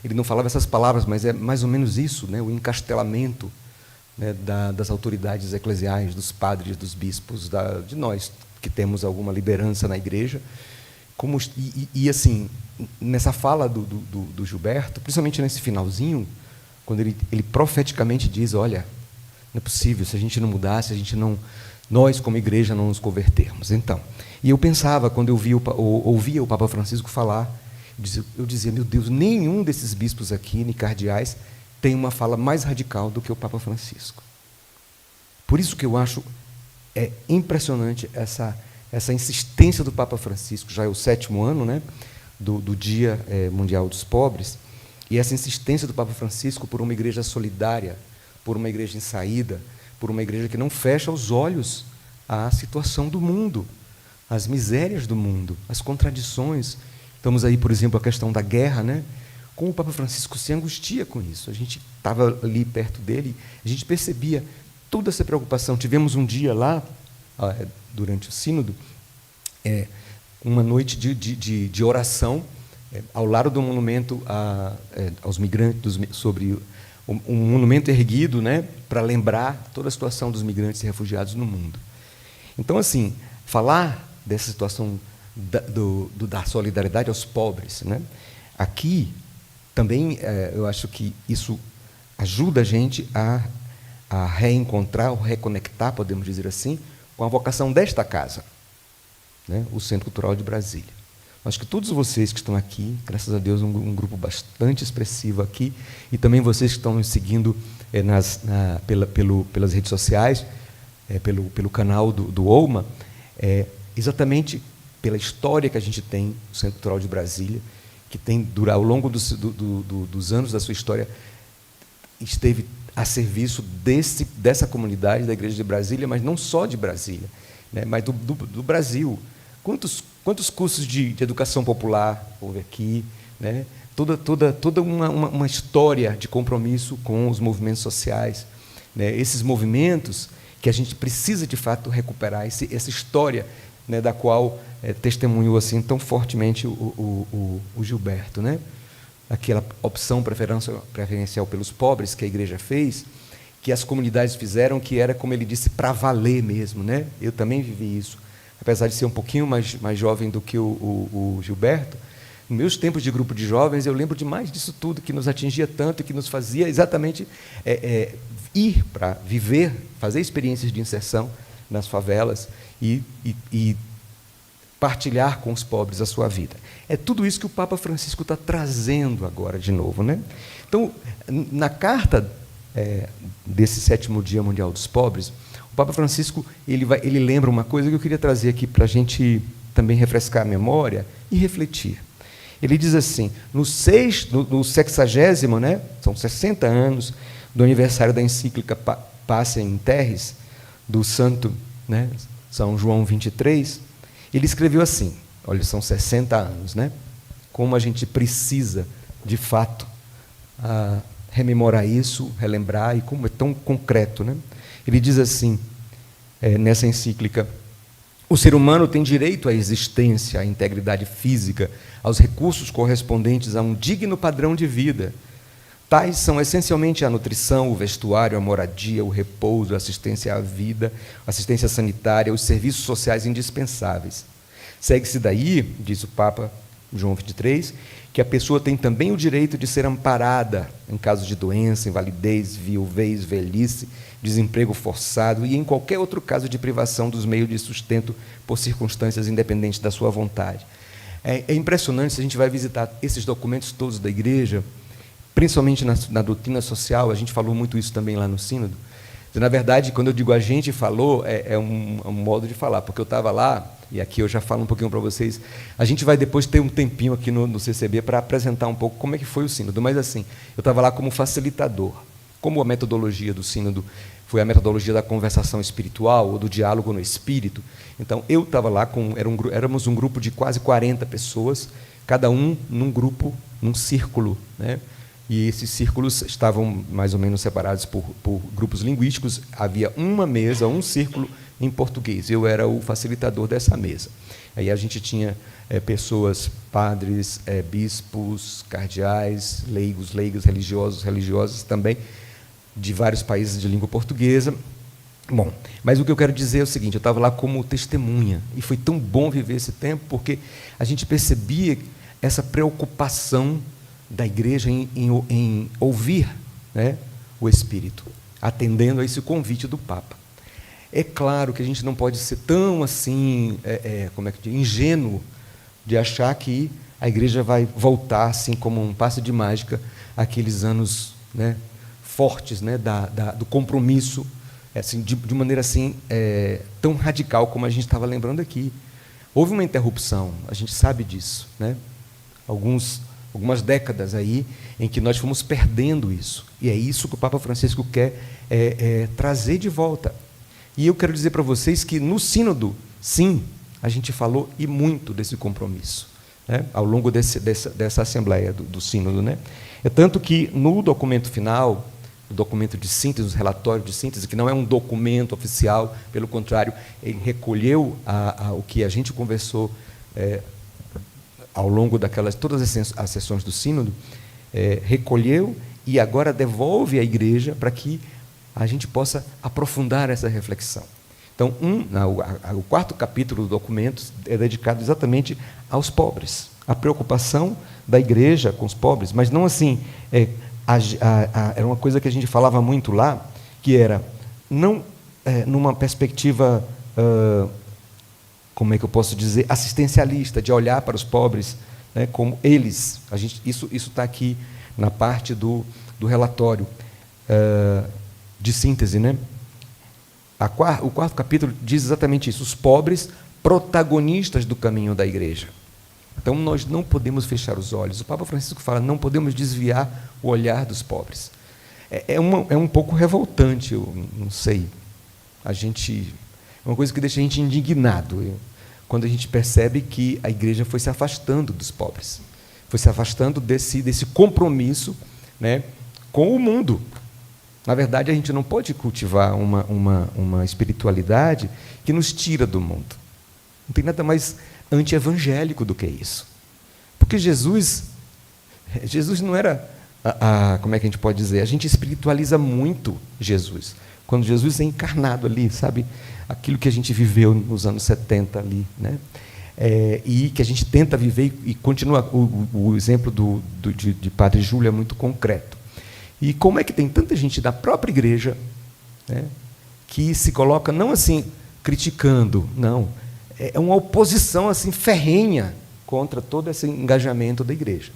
ele não falava essas palavras, mas é mais ou menos isso, né? O encastelamento, né, das autoridades eclesiais, dos padres, dos bispos, de nós que temos alguma liderança na igreja. Assim, nessa fala do Gilberto, principalmente nesse finalzinho, quando ele profeticamente diz: olha, não é possível, se a gente não mudar, se a gente não, nós como igreja não nos convertermos. Então, e eu pensava, quando eu ouvia o Papa Francisco falar, eu dizia: meu Deus, nenhum desses bispos aqui, nem cardeais, tem uma fala mais radical do que o Papa Francisco. Por isso que eu acho impressionante essa insistência do Papa Francisco. Já é o 7º ano, né, do Dia Mundial dos Pobres, e essa insistência do Papa Francisco por uma igreja solidária, por uma igreja em saída, por uma igreja que não fecha os olhos à situação do mundo, às misérias do mundo, às contradições. Estamos aí, por exemplo, a questão da guerra, né? Como o Papa Francisco se angustia com isso. A gente estava ali perto dele, a gente percebia toda essa preocupação. Tivemos um dia lá, durante o sínodo, uma noite de oração, ao lado do monumento aos migrantes, sobre um monumento erguido, né, para lembrar toda a situação dos migrantes e refugiados no mundo. Então, assim, falar dessa situação da solidariedade aos pobres, né, aqui também eu acho que isso ajuda a gente a reencontrar, ou reconectar, podemos dizer assim, com a vocação desta casa, né, o Centro Cultural de Brasília. Acho que todos vocês que estão aqui, graças a Deus, um grupo bastante expressivo aqui, e também vocês que estão nos seguindo pelas redes sociais, pelo canal do OUMA, exatamente pela história que a gente tem no Centro Cultural de Brasília, que tem, ao longo dos anos da sua história, esteve a serviço dessa comunidade da Igreja de Brasília, mas não só de Brasília, né, mas do Brasil. Quantos cursos de educação popular houve aqui, né? Toda uma história de compromisso com os movimentos sociais, né? Esses movimentos que a gente precisa, de fato, recuperar, essa história, né, da qual testemunhou assim, tão fortemente o Gilberto, né? Aquela opção preferencial pelos pobres que a igreja fez, que as comunidades fizeram, que era, como ele disse, para valer mesmo, né? Eu também vivi isso. Apesar de ser um pouquinho mais jovem do que o Gilberto, nos meus tempos de grupo de jovens, eu lembro demais disso tudo, que nos atingia tanto e que nos fazia exatamente ir para viver, fazer experiências de inserção nas favelas e partilhar com os pobres a sua vida. É tudo isso que o Papa Francisco está trazendo agora de novo, né? Então, na carta desse 7º Dia Mundial dos Pobres, o Papa Francisco ele lembra uma coisa que eu queria trazer aqui para a gente também refrescar a memória e refletir. Ele diz assim: no 60º, né, são 60 anos do aniversário da encíclica Pacem in Terris, do santo, né, São João 23, ele escreveu assim, olha, são 60 anos, né, como a gente precisa, de fato, rememorar isso, relembrar, e como é tão concreto, né? Ele diz assim, nessa encíclica: o ser humano tem direito à existência, à integridade física, aos recursos correspondentes a um digno padrão de vida. Tais são essencialmente a nutrição, o vestuário, a moradia, o repouso, a assistência à vida, a assistência sanitária, os serviços sociais indispensáveis. Segue-se daí, diz o Papa João 23, que a pessoa tem também o direito de ser amparada em caso de doença, invalidez, viuvez, velhice, desemprego forçado e em qualquer outro caso de privação dos meios de sustento por circunstâncias independentes da sua vontade. É impressionante, se a gente vai visitar esses documentos todos da Igreja, principalmente na doutrina social, a gente falou muito isso também lá no Sínodo, Na verdade, quando eu digo a gente falou, é um modo de falar, porque eu estava lá, e aqui eu já falo um pouquinho para vocês, a gente vai depois ter um tempinho aqui no CCB para apresentar um pouco como é que foi o sínodo, mas assim, eu estava lá como facilitador, como a metodologia do sínodo foi a metodologia da conversação espiritual, ou do diálogo no espírito. Então, eu estava lá, éramos um grupo de quase 40 pessoas, cada um num grupo, num círculo, né? E esses círculos estavam mais ou menos separados por grupos linguísticos. Havia uma mesa, um círculo em português. Eu era o facilitador dessa mesa. Aí a gente tinha pessoas, padres, bispos, cardeais, leigos, religiosos, religiosas também, de vários países de língua portuguesa. Bom, mas o que eu quero dizer é o seguinte, eu estava lá como testemunha, e foi tão bom viver esse tempo, porque a gente percebia essa preocupação da igreja em ouvir, né, o Espírito, atendendo a esse convite do Papa. É claro que a gente não pode ser tão assim, ingênuo, de achar que a igreja vai voltar, assim como um passe de mágica, àqueles anos, né, fortes, né, do compromisso, assim, de maneira assim, tão radical como a gente estava lembrando aqui. Houve uma interrupção, a gente sabe disso, né? Algumas décadas aí em que nós fomos perdendo isso, e é isso que o Papa Francisco quer trazer de volta. E eu quero dizer para vocês que no sínodo, sim, a gente falou e muito desse compromisso, né, ao longo dessa assembleia do sínodo, né? É tanto que no documento final, o documento de síntese, o relatório de síntese, que não é um documento oficial, pelo contrário, ele recolheu o que a gente conversou ao longo todas as sessões do sínodo, recolheu e agora devolve à igreja para que a gente possa aprofundar essa reflexão. Então, o 4º capítulo do documento é dedicado exatamente aos pobres, a preocupação da igreja com os pobres, mas não assim, era uma coisa que a gente falava muito lá, que era, não numa perspectiva, como é que eu posso dizer, assistencialista, de olhar para os pobres, né, como eles, isso está aqui na parte do relatório de síntese, né? O 4º capítulo diz exatamente isso, os pobres protagonistas do caminho da igreja. Então, nós não podemos fechar os olhos. O Papa Francisco fala, não podemos desviar o olhar dos pobres. É um pouco revoltante, eu não sei. É uma coisa que deixa a gente indignado, quando a gente percebe que a igreja foi se afastando dos pobres, foi se afastando desse compromisso, né, com o mundo. Na verdade, a gente não pode cultivar uma espiritualidade que nos tira do mundo. Não tem nada mais anti-evangélico do que isso. Porque Jesus não era, como é que a gente pode dizer? A gente espiritualiza muito Jesus. Quando Jesus é encarnado ali, sabe? Aquilo que a gente viveu nos anos 70 ali, né? E que a gente tenta viver e continua. O exemplo de Padre Júlio é muito concreto. E como é que tem tanta gente da própria igreja, né, que se coloca, não assim, criticando, não, é uma oposição assim ferrenha contra todo esse engajamento da igreja.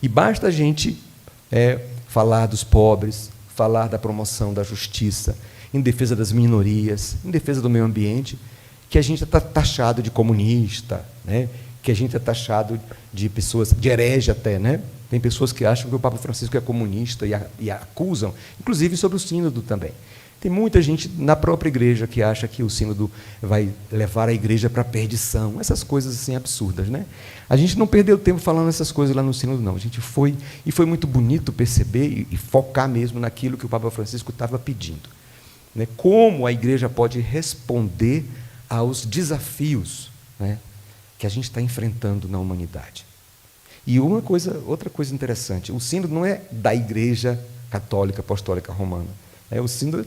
E basta a gente falar dos pobres, falar da promoção da justiça, em defesa das minorias, em defesa do meio ambiente, que a gente está taxado de comunista, né, que a gente é taxado de pessoas, de herege até, né? Tem pessoas que acham que o Papa Francisco é comunista e acusam, inclusive sobre o sínodo também. Tem muita gente na própria igreja que acha que o sínodo vai levar a igreja para a perdição, essas coisas assim absurdas, né? A gente não perdeu tempo falando essas coisas lá no sínodo, não. A gente foi, e foi muito bonito perceber e focar mesmo naquilo que o Papa Francisco estava pedindo, né? Como a igreja pode responder aos desafios, né, que a gente está enfrentando na humanidade. E outra coisa interessante, o sínodo não é da Igreja Católica Apostólica Romana. O sínodo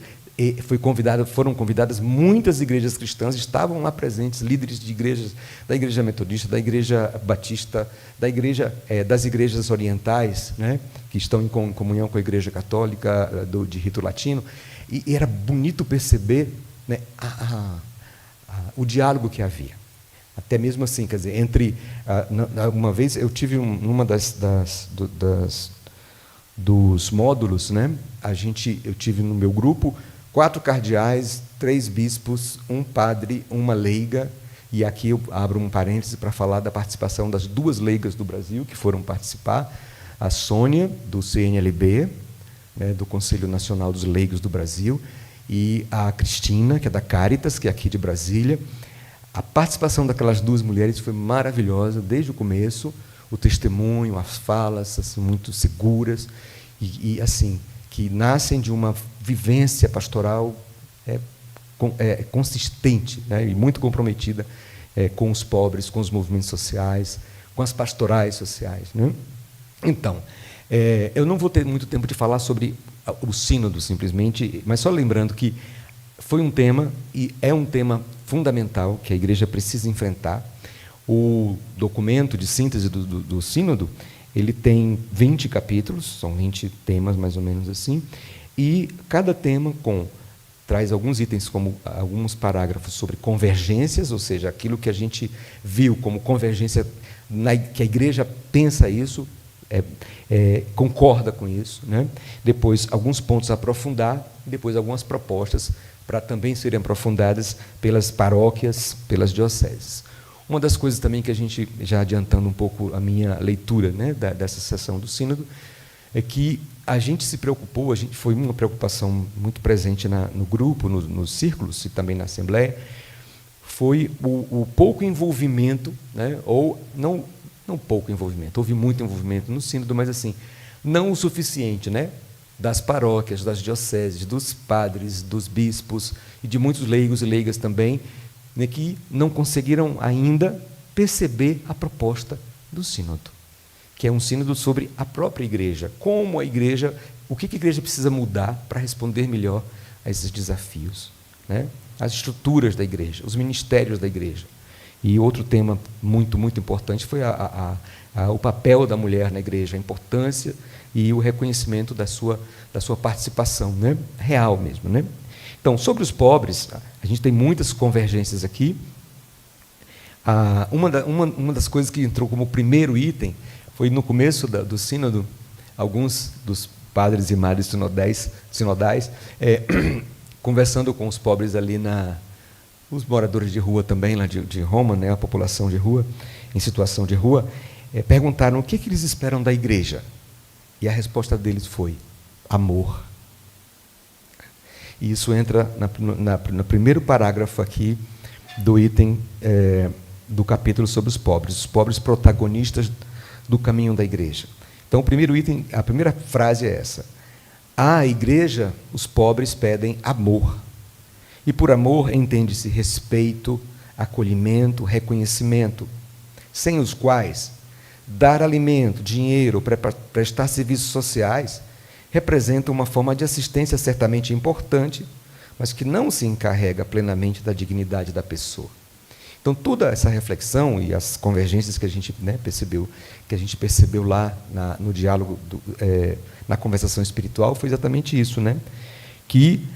foram convidadas muitas igrejas cristãs, estavam lá presentes, líderes de igrejas, da Igreja Metodista, da Igreja Batista, das igrejas orientais, né, que estão em comunhão com a Igreja Católica de rito latino, e era bonito perceber, né, o diálogo que havia. Até mesmo assim, quer dizer, uma vez eu tive numa dos módulos, né, eu tive no meu grupo 4 cardeais, 3 bispos, um padre, uma leiga, e aqui eu abro um parêntese para falar da participação das 2 leigas do Brasil que foram participar, a Sônia, do CNLB, né, do Conselho Nacional dos Leigos do Brasil, e a Cristina, que é da Caritas, que é aqui de Brasília. A participação daquelas 2 mulheres foi maravilhosa, desde o começo, o testemunho, as falas assim, muito seguras, e assim, que nascem de uma vivência pastoral consistente, né, e muito comprometida com os pobres, com os movimentos sociais, com as pastorais sociais, né? Então, eu não vou ter muito tempo de falar sobre o sínodo, simplesmente, mas só lembrando que foi um tema, e é um tema fundamental, que a Igreja precisa enfrentar. O documento de síntese do sínodo, ele tem 20 capítulos, são 20 temas, mais ou menos assim, e cada tema traz alguns itens, como alguns parágrafos sobre convergências, ou seja, aquilo que a gente viu como convergência, que a Igreja pensa isso, concorda com isso, né? Depois, alguns pontos a aprofundar, depois algumas propostas para também serem aprofundadas pelas paróquias, pelas dioceses. Uma das coisas também que a gente, já adiantando um pouco a minha leitura, né, dessa sessão do sínodo, é que a gente se preocupou, foi uma preocupação muito presente no grupo, nos círculos e também na Assembleia, foi o pouco envolvimento, né, ou não pouco envolvimento, houve muito envolvimento no sínodo, mas assim, não o suficiente, né, das paróquias, das dioceses, dos padres, dos bispos e de muitos leigos e leigas também, né, que não conseguiram ainda perceber a proposta do sínodo, que é um sínodo sobre a própria Igreja, como a Igreja, o que a Igreja precisa mudar para responder melhor a esses desafios, né? As estruturas da Igreja, os ministérios da Igreja. E outro tema muito, muito importante foi o papel da mulher na Igreja, a importância e o reconhecimento da sua participação, né? Real mesmo, né? Então, sobre os pobres, a gente tem muitas convergências aqui. Uma das coisas que entrou como primeiro item foi, no começo do sínodo, alguns dos padres e madres sinodais conversando com os pobres ali, os moradores de rua também, lá de Roma, né, a população de rua, em situação de rua, perguntaram o que eles esperam da Igreja. E a resposta deles foi: amor. E isso entra no primeiro parágrafo aqui do item do capítulo sobre os pobres protagonistas do caminho da Igreja. Então, o primeiro item, a primeira frase é essa: à Igreja, os pobres pedem amor. E por amor entende-se respeito, acolhimento, reconhecimento, sem os quais dar alimento, dinheiro, prestar serviços sociais representa uma forma de assistência certamente importante, mas que não se encarrega plenamente da dignidade da pessoa. Então, toda essa reflexão e as convergências que a gente, né, percebeu lá no diálogo, na conversação espiritual, foi exatamente isso, né? Que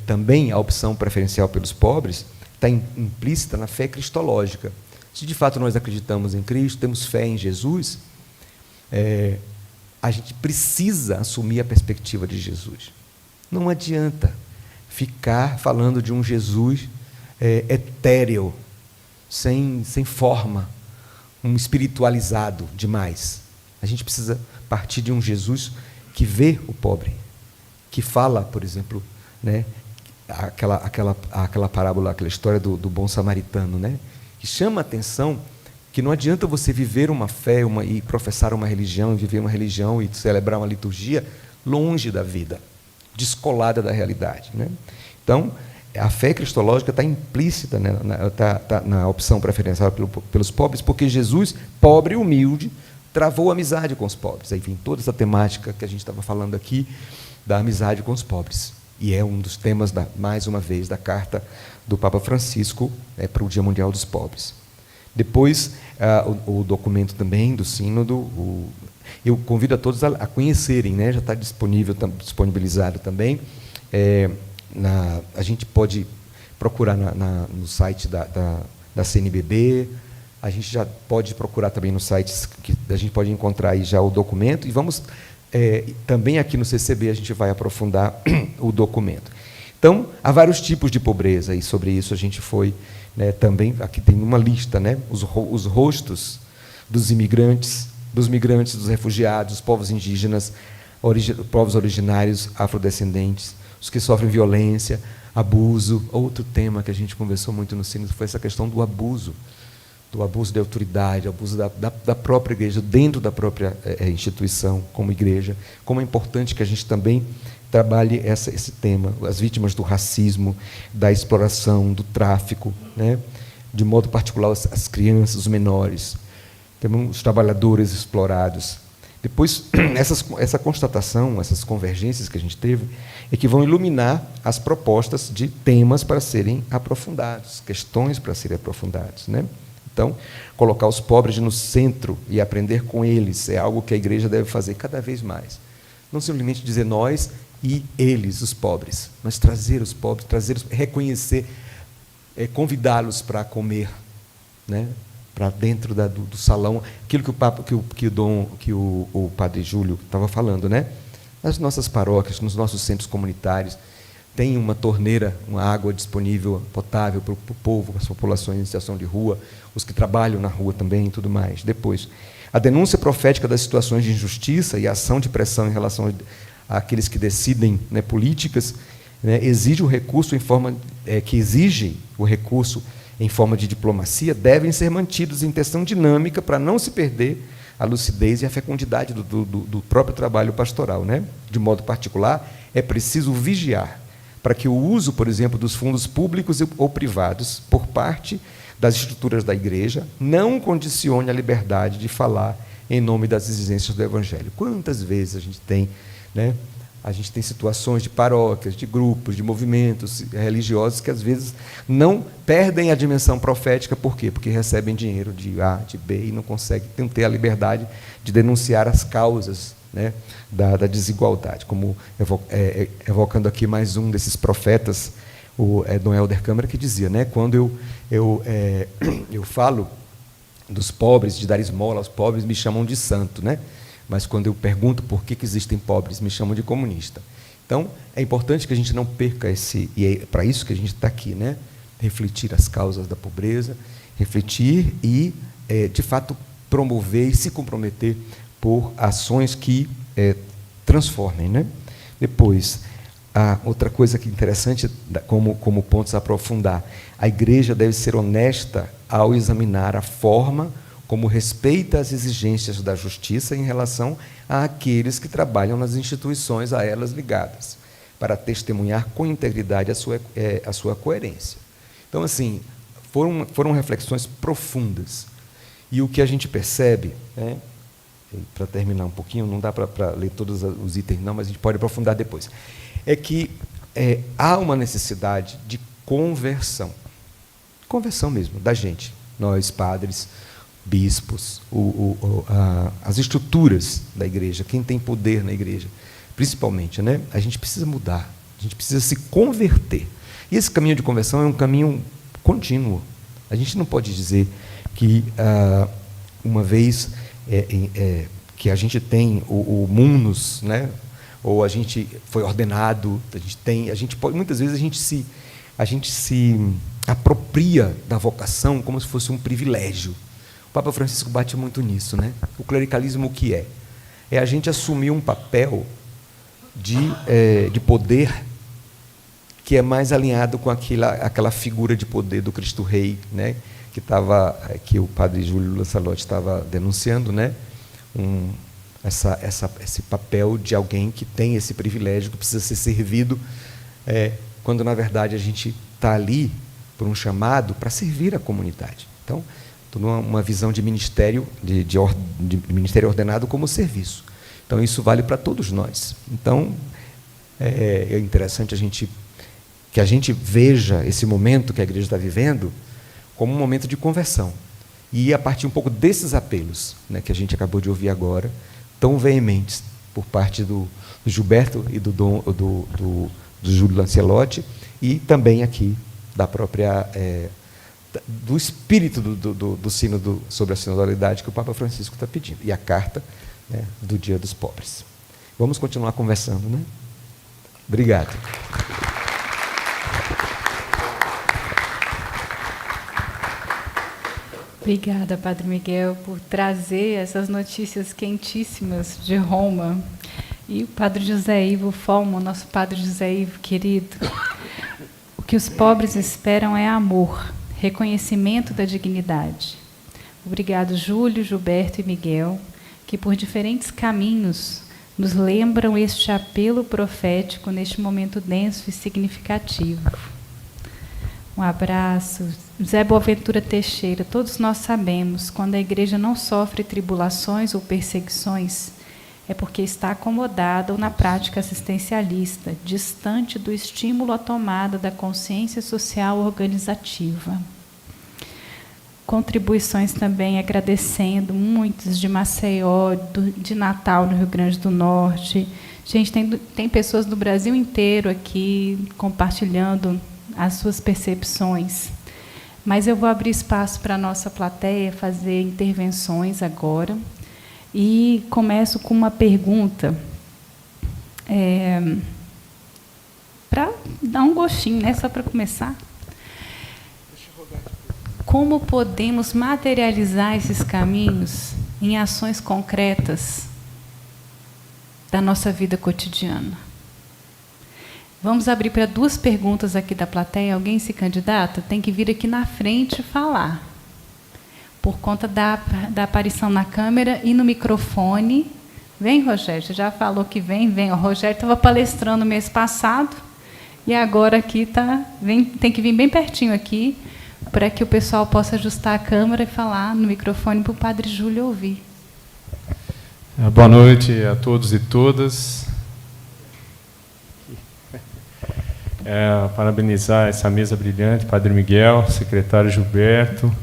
também a opção preferencial pelos pobres está implícita na fé cristológica. Se de fato nós acreditamos em Cristo, temos fé em Jesus, a gente precisa assumir a perspectiva de Jesus. Não adianta ficar falando de um Jesus etéreo, sem forma, um espiritualizado demais. A gente precisa partir de um Jesus que vê o pobre, que fala, por exemplo, né, aquela parábola, aquela história do bom samaritano, né, que chama a atenção que não adianta você viver uma fé e professar uma religião, e viver uma religião e celebrar uma liturgia longe da vida, descolada da realidade, né? Então, a fé cristológica está implícita, né, na opção preferencial pelos pobres, porque Jesus, pobre e humilde, travou amizade com os pobres. Enfim, toda essa temática que a gente estava falando aqui, da amizade com os pobres. E é um dos temas, mais uma vez, da carta do Papa Francisco para o Dia Mundial dos Pobres. Depois, o documento também do sínodo, eu convido a todos a conhecerem, né, já está disponibilizado também. A gente pode procurar no site da CNBB, a gente já pode procurar também nos sites que a gente pode encontrar aí já o documento, e vamos também aqui no CCB a gente vai aprofundar o documento. Então, há vários tipos de pobreza, e sobre isso a gente foi, né, também, aqui tem uma lista, né, os rostos dos imigrantes, dos migrantes, dos refugiados, dos povos indígenas, povos originários, afrodescendentes, os que sofrem violência, abuso. Outro tema que a gente conversou muito no Sínodo foi essa questão do abuso de autoridade, abuso da própria igreja, dentro da própria instituição, como igreja. Como é importante que a gente também trabalhe esse tema, as vítimas do racismo, da exploração, do tráfico, né? De modo particular as crianças, os menores, temos os trabalhadores explorados. Depois, essa constatação, essas convergências que a gente teve, é que vão iluminar as propostas de temas para serem aprofundados, questões para serem aprofundadas, né? Então, colocar os pobres no centro e aprender com eles é algo que a igreja deve fazer cada vez mais. Não simplesmente dizer nós e eles, os pobres, mas trazer os pobres, reconhecer, convidá-los para comer, né? Para dentro do salão, aquilo que o padre Júlio estava falando, né? Nas nossas paróquias, nos nossos centros comunitários, tem uma torneira, uma água disponível, potável para o povo, para as populações em situação de rua, os que trabalham na rua também e tudo mais. Depois, a denúncia profética das situações de injustiça e a ação de pressão em relação àqueles que decidem, né, políticas, né, exige o recurso em forma de diplomacia, devem ser mantidos em tensão dinâmica para não se perder a lucidez e a fecundidade do próprio trabalho pastoral, né? De modo particular, é preciso vigiar para que o uso, por exemplo, dos fundos públicos ou privados por parte das estruturas da igreja não condicione a liberdade de falar em nome das exigências do Evangelho. Quantas vezes a gente tem, né? A gente tem situações de paróquias, de grupos, de movimentos religiosos que, às vezes, não perdem a dimensão profética. Por quê? Porque recebem dinheiro de A, de B, e não conseguem ter a liberdade de denunciar as causas, né, da desigualdade. Como evocando aqui mais um desses profetas, o Dom Helder Câmara, que dizia, né, quando eu falo dos pobres, de dar esmola aos pobres, me chamam de santo, né? Mas, quando eu pergunto por que existem pobres, me chamam de comunista. Então, é importante que a gente não perca e é para isso que a gente está aqui, né? Refletir as causas da pobreza, refletir e, de fato, promover e se comprometer por ações que transformem, né? Depois, outra coisa que é interessante, como pontos a aprofundar, a igreja deve ser honesta ao examinar a forma como respeita as exigências da justiça em relação àqueles que trabalham nas instituições a elas ligadas, para testemunhar com integridade a sua coerência. Então, assim, foram reflexões profundas. E o que a gente percebe, né, para terminar um pouquinho, não dá para ler todos os itens, não, mas a gente pode aprofundar depois, é que há uma necessidade de conversão mesmo, da gente, nós, padres, bispos, as estruturas da igreja, quem tem poder na igreja, principalmente, né? A gente precisa mudar, a gente precisa se converter. E esse caminho de conversão é um caminho contínuo. A gente não pode dizer que, uma vez que a gente tem o munus, né? Ou a gente foi ordenado, muitas vezes a gente se apropria da vocação como se fosse um privilégio. O Papa Francisco bate muito nisso, né? O clericalismo, o que é? É a gente assumir um papel de poder que é mais alinhado com aquela figura de poder do Cristo Rei, né? Que o padre Júlio Lancelotti estava denunciando, né? Esse papel de alguém que tem esse privilégio, que precisa ser servido, quando, na verdade, a gente está ali por um chamado para servir a comunidade. Então, uma visão de ministério, de ministério ordenado como serviço. Então, isso vale para todos nós. Então, é interessante que a gente veja esse momento que a igreja está vivendo como um momento de conversão. E a partir um pouco desses apelos, né, que a gente acabou de ouvir agora, tão veementes, por parte do Gilberto e do Júlio Lancelotti, e também aqui da própria... do espírito do sínodo sobre a sinodalidade que o Papa Francisco está pedindo, e a carta, né, do Dia dos Pobres. Vamos continuar conversando, né? Obrigado. Obrigada, Padre Miguel, por trazer essas notícias quentíssimas de Roma. E o Padre José Ivo Folman, nosso Padre José Ivo querido, o que os pobres esperam é amor, reconhecimento da dignidade. Obrigado, Júlio, Gilberto e Miguel, que por diferentes caminhos nos lembram este apelo profético neste momento denso e significativo. Um abraço. Zé Boaventura Teixeira, todos nós sabemos, quando a igreja não sofre tribulações ou perseguições, é porque está acomodada ou na prática assistencialista, distante do estímulo à tomada da consciência social organizativa. Contribuições também agradecendo, muitos de Maceió, de Natal, no Rio Grande do Norte. Gente, tem pessoas do Brasil inteiro aqui compartilhando as suas percepções. Mas eu vou abrir espaço para a nossa plateia fazer intervenções agora. E começo com uma pergunta, para dar um gostinho, né, só para começar. Como podemos materializar esses caminhos em ações concretas da nossa vida cotidiana? Vamos abrir para 2 perguntas aqui da plateia. Alguém se candidata? Tem que vir aqui na frente falar. Por conta da aparição na câmera e no microfone. Vem, Rogério. Você já falou que vem. O Rogério estava palestrando mês passado. E agora aqui tem que vir bem pertinho aqui, para que o pessoal possa ajustar a câmera e falar no microfone para o Padre Júlio ouvir. Boa noite a todos e todas. Parabenizar essa mesa brilhante, Padre Miguel, secretário Gilberto,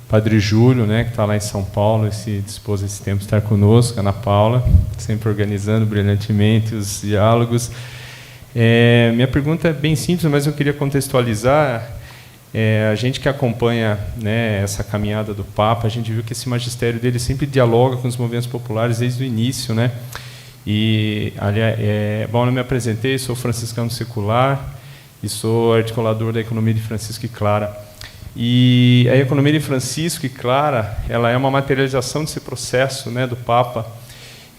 Padre Júlio, né, que está lá em São Paulo, se dispôs esse tempo estar conosco, Ana Paula, sempre organizando brilhantemente os diálogos. Minha pergunta é bem simples, mas eu queria contextualizar. A gente que acompanha, né, essa caminhada do Papa, a gente viu que esse magistério dele sempre dialoga com os movimentos populares desde o início, né? E, aliás, bom, eu me apresentei, sou franciscano secular e sou articulador da Economia de Francisco e Clara. E a Economia de Francisco e Clara, ela é uma materialização desse processo, né, do Papa,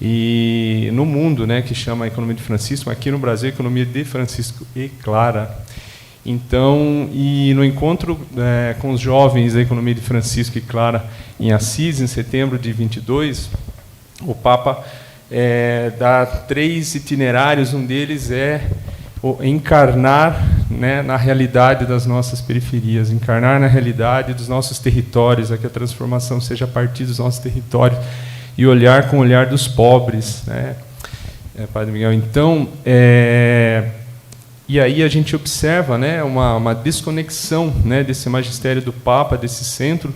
e no mundo, né, que chama a Economia de Francisco, aqui no Brasil, a Economia de Francisco e Clara. Então, e no encontro com os jovens da Economia de Francisco e Clara em Assis, em setembro de 22, o Papa dá 3 itinerários. Um deles é o encarnar, né, na realidade das nossas periferias, encarnar na realidade dos nossos territórios, a que a transformação seja a partir dos nossos territórios, e olhar com o olhar dos pobres, né, Padre Miguel. Então, e aí a gente observa, né, uma desconexão, né, desse magistério do Papa, desse centro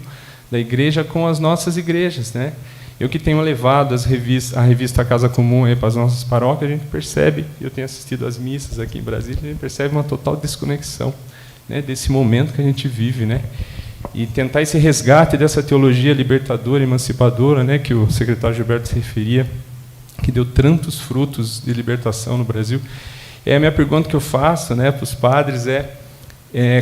da Igreja com as nossas igrejas, né? Eu que tenho levado a revista Casa Comum para as nossas paróquias, a gente percebe, eu tenho assistido às missas aqui em Brasília, a gente percebe uma total desconexão, né, desse momento que a gente vive, né? E tentar esse resgate dessa teologia libertadora, emancipadora, né, que o secretário Gilberto se referia, que deu tantos frutos de libertação no Brasil. A minha pergunta que eu faço, né, para os padres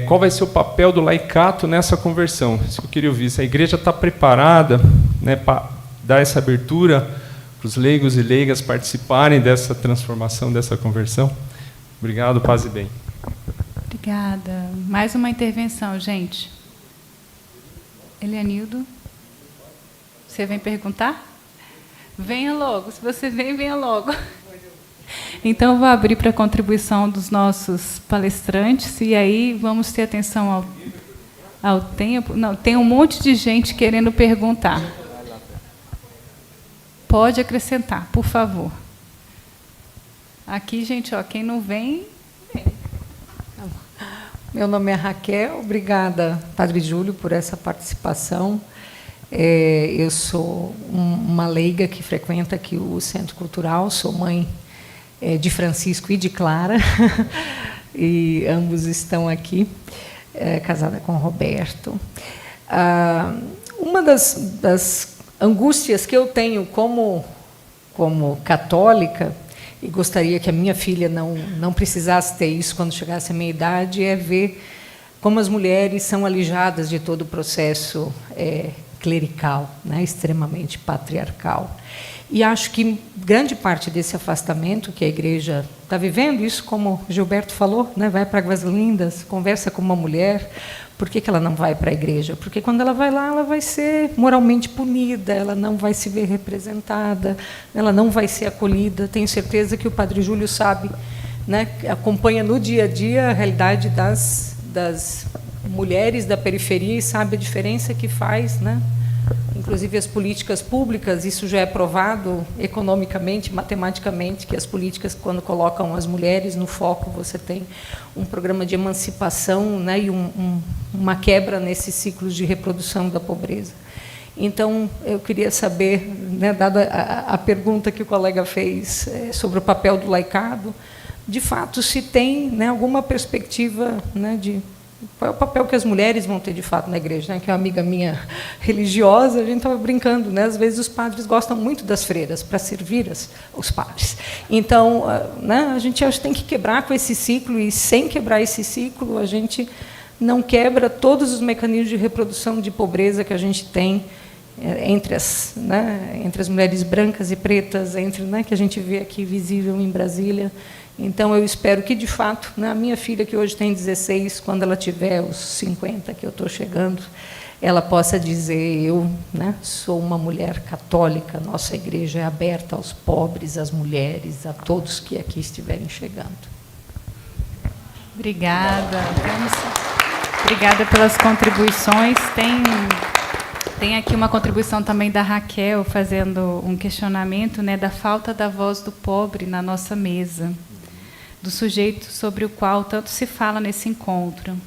qual vai ser o papel do laicato nessa conversão? Isso que eu queria ouvir. Se a igreja está preparada, né, para dar essa abertura para os leigos e leigas participarem dessa transformação, dessa conversão? Obrigado, paz e bem. Obrigada. Mais uma intervenção, gente. Elianildo, você vem perguntar? Venha logo. Se você vem, venha logo. Então, eu vou abrir para a contribuição dos nossos palestrantes, e aí vamos ter atenção ao tempo. Não, tem um monte de gente querendo perguntar. Pode acrescentar, por favor. Aqui, gente, ó, quem não vem, vem. Meu nome é Raquel, obrigada, Padre Júlio, por essa participação. Eu sou uma leiga que frequenta aqui o Centro Cultural, sou mãe de Francisco e de Clara, e ambos estão aqui, casada com Roberto. Uma das angústias que eu tenho como católica, e gostaria que a minha filha não precisasse ter isso quando chegasse à minha idade, é ver como as mulheres são alijadas de todo o processo clerical, né, extremamente patriarcal. E acho que grande parte desse afastamento que a igreja está vivendo, isso como Gilberto falou, né, vai para Águas Lindas, conversa com uma mulher. Por que ela não vai para a igreja? Porque quando ela vai lá, ela vai ser moralmente punida, ela não vai se ver representada, ela não vai ser acolhida. Tenho certeza que o Padre Júlio sabe, né, acompanha no dia a dia a realidade das mulheres da periferia e sabe a diferença que faz, né? Inclusive as políticas públicas, isso já é provado economicamente, matematicamente, que as políticas, quando colocam as mulheres no foco, você tem um programa de emancipação, né, e uma quebra nesses ciclos de reprodução da pobreza. Então, eu queria saber, né, dada a pergunta que o colega fez sobre o papel do laicado, de fato, se tem, né, alguma perspectiva, né, de qual é o papel que as mulheres vão ter, de fato, na igreja, né? Que é uma amiga minha religiosa, a gente estava brincando, né? Às vezes os padres gostam muito das freiras para servir os padres. Então, né, a gente acho que tem que quebrar com esse ciclo, e sem quebrar esse ciclo, a gente não quebra todos os mecanismos de reprodução de pobreza que a gente tem entre as mulheres brancas e pretas, né, que a gente vê aqui visível em Brasília. Então, eu espero que, de fato, né, a minha filha, que hoje tem 16, quando ela tiver os 50, que eu estou chegando, ela possa dizer: eu, né, sou uma mulher católica, nossa igreja é aberta aos pobres, às mulheres, a todos que aqui estiverem chegando. Obrigada. Obrigada pelas contribuições. Tem aqui uma contribuição também da Raquel, fazendo um questionamento, né, da falta da voz do pobre na nossa mesa, do sujeito sobre o qual tanto se fala nesse encontro.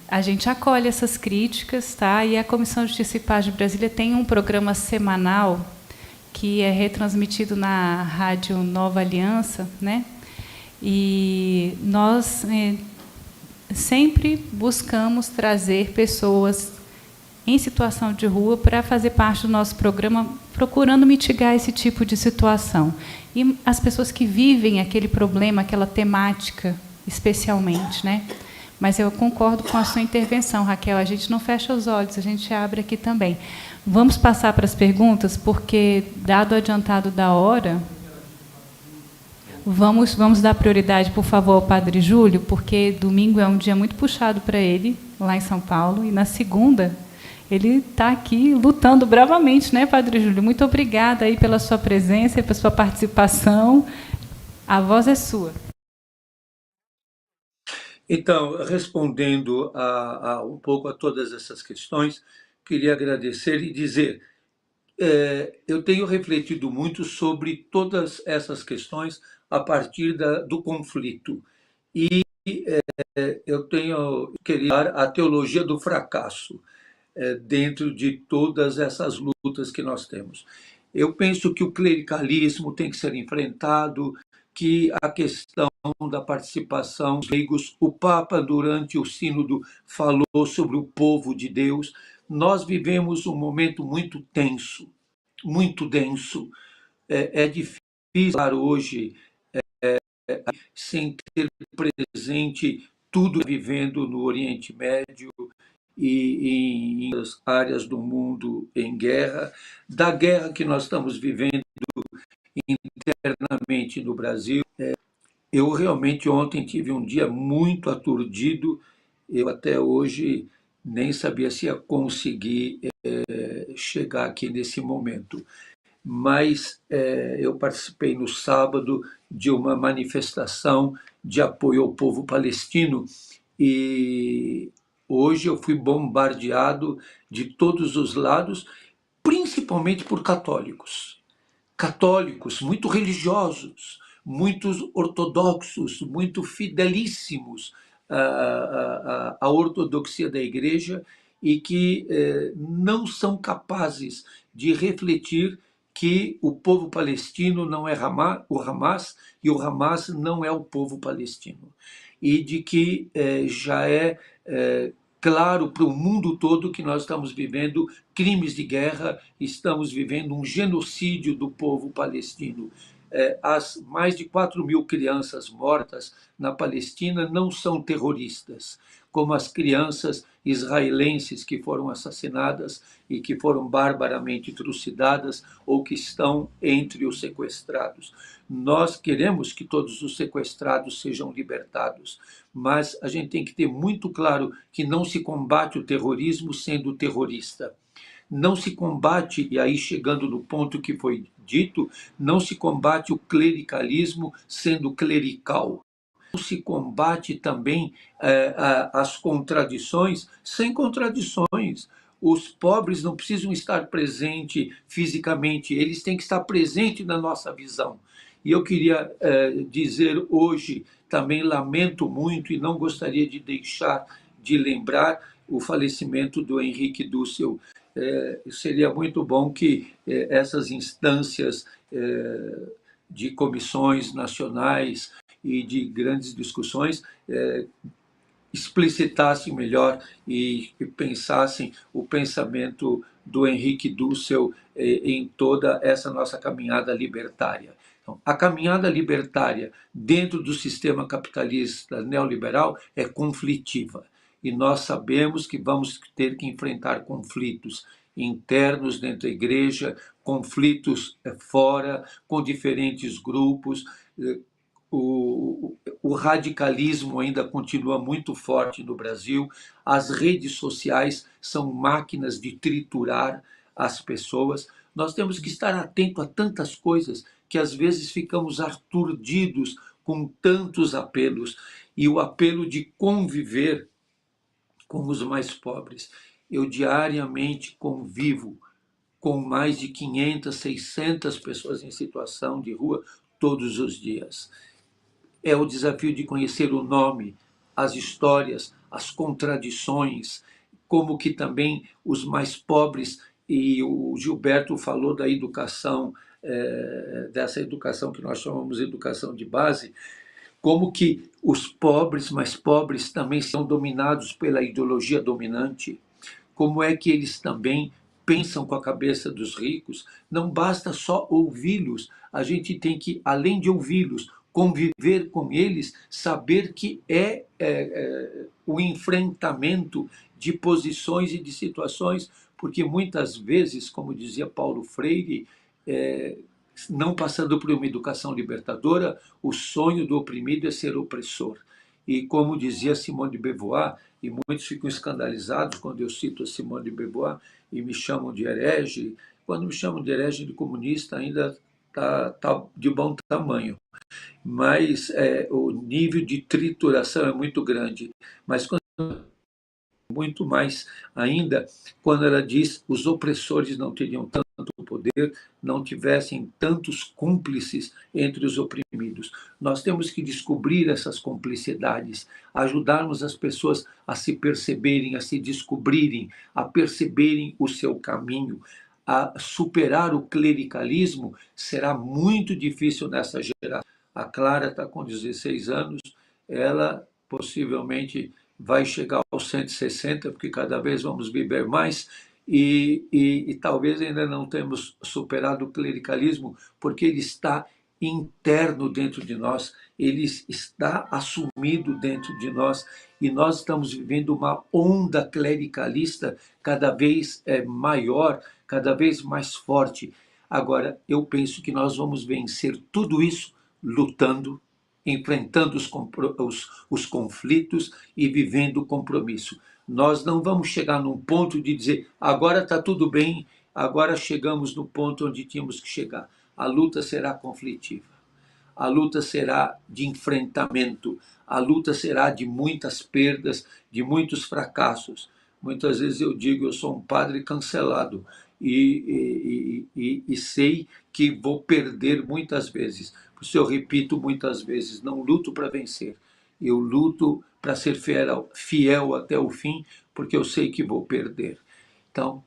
A gente acolhe essas críticas, tá? E a Comissão de Justiça e Paz de Brasília tem um programa semanal que é retransmitido na Rádio Nova Aliança, né? E nós sempre buscamos trazer pessoas em situação de rua para fazer parte do nosso programa, procurando mitigar esse tipo de situação. E as pessoas que vivem aquele problema, aquela temática, especialmente, né? Mas eu concordo com a sua intervenção, Raquel. A gente não fecha os olhos, a gente abre aqui também. Vamos passar para as perguntas, porque, dado o adiantado da hora, vamos dar prioridade, por favor, ao Padre Júlio, porque domingo é um dia muito puxado para ele, lá em São Paulo, e na segunda ele está aqui lutando bravamente, né, Padre Júlio? Muito obrigada aí pela sua presença e pela sua participação. A voz é sua. Então, respondendo um pouco a todas essas questões, queria agradecer e dizer, eu tenho refletido muito sobre todas essas questões a partir do conflito. E eu tenho querido a teologia do fracasso dentro de todas essas lutas que nós temos. Eu penso que o clericalismo tem que ser enfrentado, que a questão da participação dos leigos, o Papa, durante o sínodo, falou sobre o povo de Deus. Nós vivemos um momento muito tenso, muito denso. É difícil falar hoje sem ter presente tudo vivendo no Oriente Médio e em outras áreas do mundo em guerra, da guerra que nós estamos vivendo internamente no Brasil. Eu realmente ontem tive um dia muito aturdido, eu até hoje nem sabia se ia conseguir chegar aqui nesse momento. Mas eu participei no sábado de uma manifestação de apoio ao povo palestino e hoje eu fui bombardeado de todos os lados, principalmente por católicos. Católicos muito religiosos, muitos ortodoxos, muito fidelíssimos à ortodoxia da Igreja e que não são capazes de refletir que o povo palestino não é o Hamas e o Hamas não é o povo palestino. E de que já é claro para o mundo todo que nós estamos vivendo crimes de guerra, estamos vivendo um genocídio do povo palestino. As mais de 4.000 crianças mortas na Palestina não são terroristas, como as crianças israelenses que foram assassinadas e que foram barbaramente trucidadas ou que estão entre os sequestrados. Nós queremos que todos os sequestrados sejam libertados, mas a gente tem que ter muito claro que não se combate o terrorismo sendo terrorista. Não se combate, e aí chegando no ponto que foi dito, não se combate o clericalismo sendo clerical. Não se combate também as contradições sem contradições. Os pobres não precisam estar presentes fisicamente, eles têm que estar presentes na nossa visão. E eu queria dizer hoje, também lamento muito e não gostaria de deixar de lembrar o falecimento do Henrique Dussel. Seria muito bom que essas instâncias de comissões nacionais e de grandes discussões explicitassem melhor e pensassem o pensamento do Henrique Dussel em toda essa nossa caminhada libertária. Então, a caminhada libertária dentro do sistema capitalista neoliberal é conflitiva. E nós sabemos que vamos ter que enfrentar conflitos internos dentro da igreja, conflitos fora, com diferentes grupos. O radicalismo ainda continua muito forte no Brasil. As redes sociais são máquinas de triturar as pessoas. Nós temos que estar atento a tantas coisas que às vezes ficamos aturdidos com tantos apelos. E o apelo de conviver com os mais pobres. Eu diariamente convivo com mais de 500, 600 pessoas em situação de rua todos os dias. É o desafio de conhecer o nome, as histórias, as contradições, como que também os mais pobres, e o Gilberto falou da educação, dessa educação que nós chamamos de educação de base, como que os pobres, mais pobres, também são dominados pela ideologia dominante, como é que eles também pensam com a cabeça dos ricos. Não basta só ouvi-los, a gente tem que, além de ouvi-los, conviver com eles, saber que o enfrentamento de posições e de situações, porque muitas vezes, como dizia Paulo Freire, não passando por uma educação libertadora, o sonho do oprimido é ser opressor. E como dizia Simone de Beauvoir, e muitos ficam escandalizados quando eu cito a Simone de Beauvoir e me chamam de herege, quando me chamam de herege de comunista ainda está de bom tamanho. Mas o nível de trituração é muito grande. Mas muito mais ainda quando ela diz os opressores não teriam tanto poder, não tivessem tantos cúmplices entre os oprimidos. Nós temos que descobrir essas cumplicidades, ajudarmos as pessoas a se perceberem, a se descobrirem, a perceberem o seu caminho. A superar o clericalismo será muito difícil nessa geração. A Clara está com 16 anos, ela possivelmente vai chegar aos 160, porque cada vez vamos viver mais, e talvez ainda não temos superado o clericalismo, porque ele está interno dentro de nós, ele está assumido dentro de nós, e nós estamos vivendo uma onda clericalista cada vez maior, cada vez mais forte. Agora, eu penso que nós vamos vencer tudo isso lutando, enfrentando os conflitos e vivendo o compromisso. Nós não vamos chegar num ponto de dizer agora está tudo bem, agora chegamos no ponto onde tínhamos que chegar. A luta será conflitiva, a luta será de enfrentamento, a luta será de muitas perdas, de muitos fracassos. Muitas vezes eu digo, eu sou um padre cancelado e sei que vou perder muitas vezes. Por isso eu repito muitas vezes, não luto para vencer, eu luto para ser fiel até o fim, porque eu sei que vou perder. Então,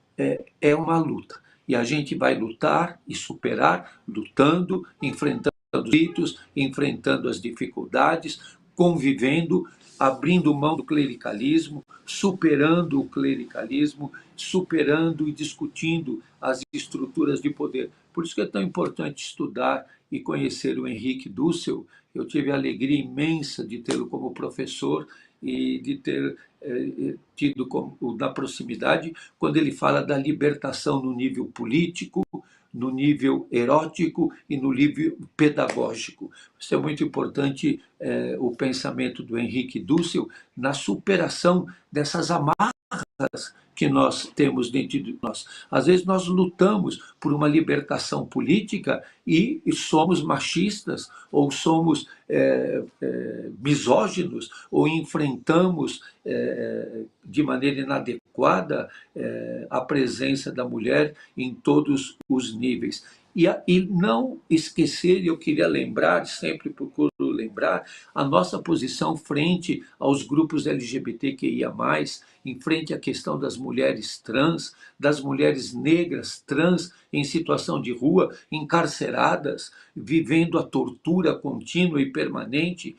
é uma luta. E a gente vai lutar e superar, lutando, enfrentando os conflitos, enfrentando as dificuldades, convivendo, abrindo mão do clericalismo, superando o clericalismo, superando e discutindo as estruturas de poder. Por isso que é tão importante estudar e conhecer o Henrique Dussel. Eu tive a alegria imensa de tê-lo como professor e de ter tido na proximidade, quando ele fala da libertação no nível político, no nível erótico e no nível pedagógico. Isso é muito importante, o pensamento do Henrique Dussel na superação dessas amarras que nós temos dentro de nós. Às vezes nós lutamos por uma libertação política e somos machistas, ou somos misóginos, ou enfrentamos de maneira inadequada a presença da mulher em todos os níveis. E não esquecer, eu queria lembrar, sempre procuro lembrar, a nossa posição frente aos grupos LGBTQIA+, em frente à questão das mulheres trans, das mulheres negras trans em situação de rua, encarceradas, vivendo a tortura contínua e permanente.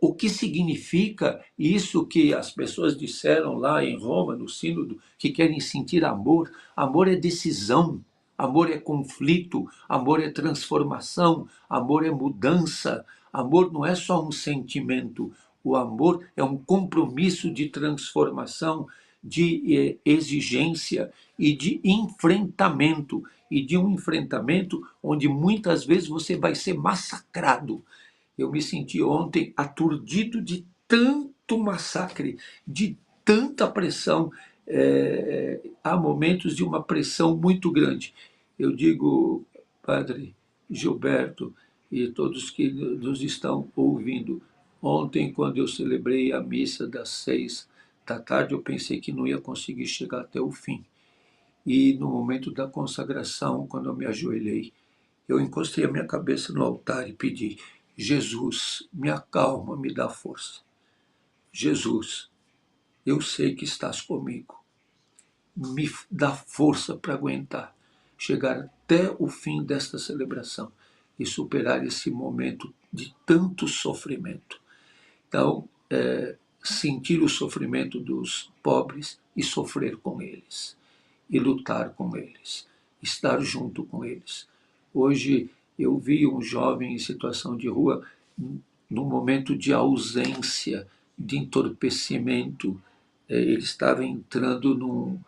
O que significa isso que as pessoas disseram lá em Roma, no Sínodo, que querem sentir amor? Amor é decisão, amor é conflito, amor é transformação, amor é mudança. Amor não é só um sentimento, o amor é um compromisso de transformação, de exigência e de enfrentamento. E de um enfrentamento onde muitas vezes você vai ser massacrado. Eu me senti ontem aturdido de tanto massacre, de tanta pressão. Há momentos de uma pressão muito grande. Eu digo, Padre Gilberto e todos que nos estão ouvindo, ontem, quando eu celebrei a missa das 6 da tarde, eu pensei que não ia conseguir chegar até o fim. E no momento da consagração, quando eu me ajoelhei, eu encostei a minha cabeça no altar e pedi: Jesus, me acalma, me dá força. Jesus, eu sei que estás comigo. Me dá força para aguentar, chegar até o fim desta celebração e superar esse momento de tanto sofrimento. Então, sentir o sofrimento dos pobres e sofrer com eles, e lutar com eles, estar junto com eles. Hoje eu vi um jovem em situação de rua, num momento de ausência, de entorpecimento. Ele estava entrando num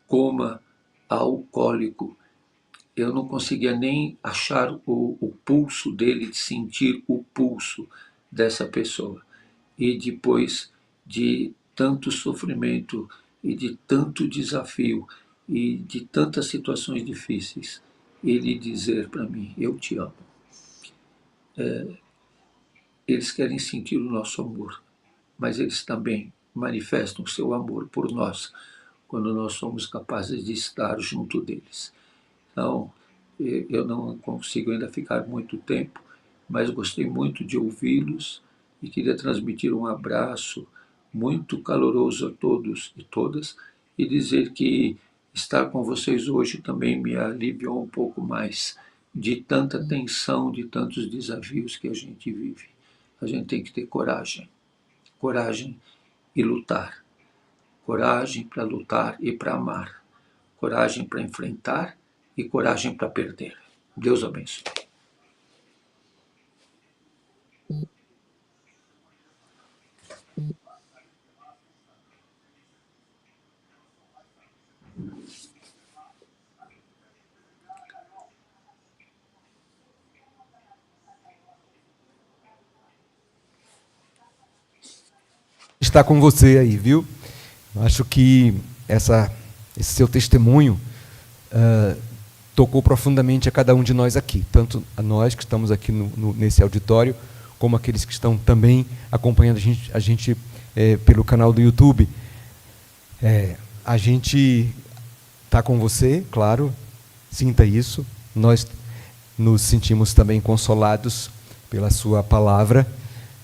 coma alcoólico. Eu não conseguia nem achar o pulso dele, de sentir o pulso dessa pessoa. E depois de tanto sofrimento e de tanto desafio e de tantas situações difíceis, ele dizer para mim: eu te amo. Eles querem sentir o nosso amor, mas eles também manifestam o seu amor por nós, quando nós somos capazes de estar junto deles. Então, eu não consigo ainda ficar muito tempo, mas gostei muito de ouvi-los e queria transmitir um abraço muito caloroso a todos e todas e dizer que estar com vocês hoje também me aliviou um pouco mais de tanta tensão, de tantos desafios que a gente vive. A gente tem que ter coragem, coragem e lutar. Coragem para lutar e para amar. Coragem para enfrentar e coragem para perder. Deus abençoe. Está com você aí, viu? Acho que esse seu testemunho tocou profundamente a cada um de nós aqui, tanto a nós que estamos aqui nesse auditório, como aqueles que estão também acompanhando a gente pelo canal do YouTube. A gente está com você, claro, sinta isso. Nós nos sentimos também consolados pela sua palavra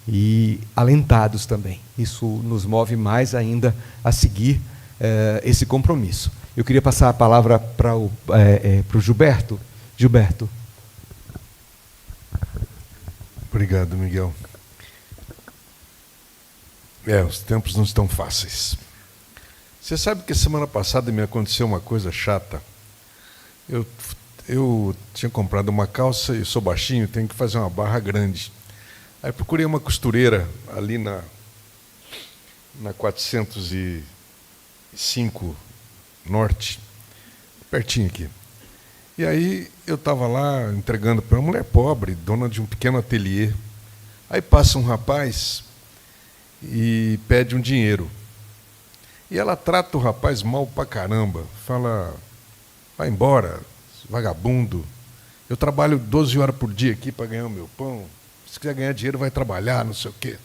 e alentados também. Isso nos move mais ainda a seguir esse compromisso. Eu queria passar a palavra para o Gilberto. Gilberto. Obrigado, Miguel. Os tempos não estão fáceis. Você sabe que semana passada me aconteceu uma coisa chata. Eu tinha comprado uma calça e sou baixinho, tenho que fazer uma barra grande. Aí procurei uma costureira ali na 405 Norte, pertinho aqui. E aí eu estava lá entregando para uma mulher pobre, dona de um pequeno ateliê. Aí passa um rapaz e pede um dinheiro. E ela trata o rapaz mal pra caramba. Fala, vai embora, vagabundo. Eu trabalho 12 horas por dia aqui para ganhar o meu pão. Se quiser ganhar dinheiro, vai trabalhar, não sei o quê.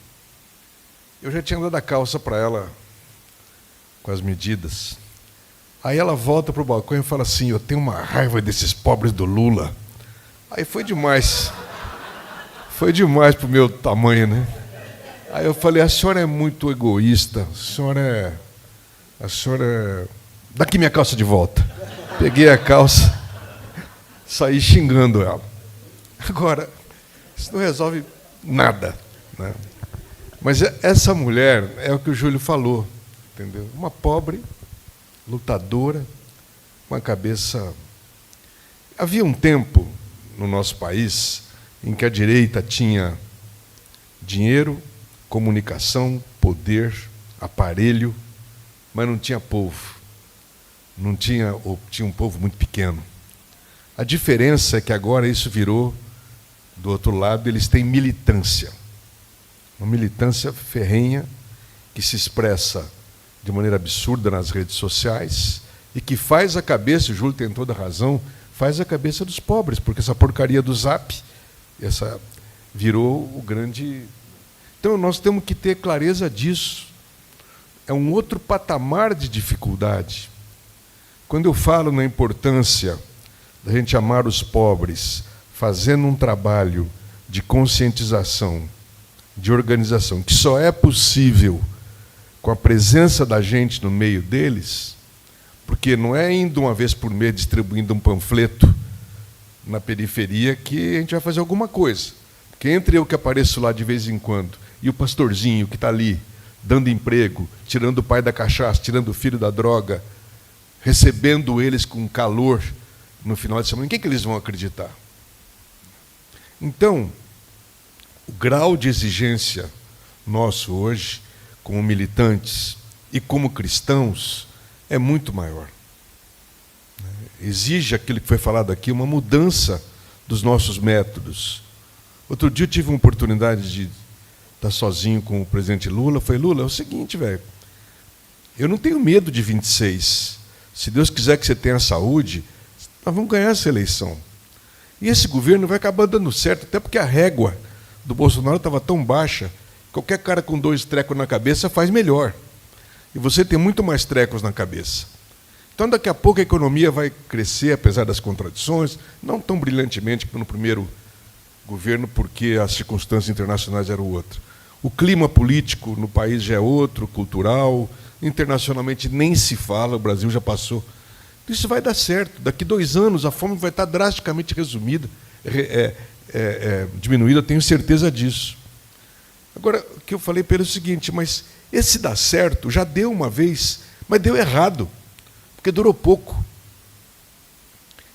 Eu já tinha dado a calça para ela com as medidas. Aí ela volta para o balcão e fala assim, eu tenho uma raiva desses pobres do Lula. Aí foi demais. Foi demais para o meu tamanho, né? Aí eu falei, a senhora é muito egoísta, a senhora é... Dá aqui minha calça de volta. Peguei a calça, saí xingando ela. Agora, isso não resolve nada, né? Mas essa mulher é o que o Júlio falou, entendeu? Uma pobre, lutadora, uma cabeça... Havia um tempo no nosso país em que a direita tinha dinheiro, comunicação, poder, aparelho, mas não tinha povo. Não tinha, ou tinha um povo muito pequeno. A diferença é que agora isso virou, do outro lado, eles têm militância. Uma militância ferrenha que se expressa de maneira absurda nas redes sociais e que faz a cabeça, o Júlio tem toda a razão, faz a cabeça dos pobres, porque essa porcaria do Zap, essa virou o grande... Então, nós temos que ter clareza disso. É um outro patamar de dificuldade. Quando eu falo na importância da gente amar os pobres, fazendo um trabalho de conscientização, de organização, que só é possível com a presença da gente no meio deles, porque não é indo uma vez por mês distribuindo um panfleto na periferia que a gente vai fazer alguma coisa. Porque entre eu que apareço lá de vez em quando e o pastorzinho que está ali, dando emprego, tirando o pai da cachaça, tirando o filho da droga, recebendo eles com calor no final de semana, em que eles vão acreditar? Então, o grau de exigência nosso hoje, como militantes e como cristãos, é muito maior. Exige aquilo que foi falado aqui, uma mudança dos nossos métodos. Outro dia eu tive uma oportunidade de estar sozinho com o presidente Lula. Falei, Lula, é o seguinte, velho, eu não tenho medo de 26. Se Deus quiser que você tenha saúde, nós vamos ganhar essa eleição. E esse governo vai acabar dando certo, até porque a régua do Bolsonaro estava tão baixa, qualquer cara com 2 trecos na cabeça faz melhor. E você tem muito mais trecos na cabeça. Então, daqui a pouco, a economia vai crescer, apesar das contradições, não tão brilhantemente como no primeiro governo, porque as circunstâncias internacionais eram outras. O clima político no país já é outro, cultural, internacionalmente nem se fala, o Brasil já passou. Isso vai dar certo. Daqui 2 anos, a fome vai estar drasticamente diminuída, eu tenho certeza disso. Agora, o que eu falei para ele é o seguinte, mas esse dá certo, já deu uma vez, mas deu errado, porque durou pouco.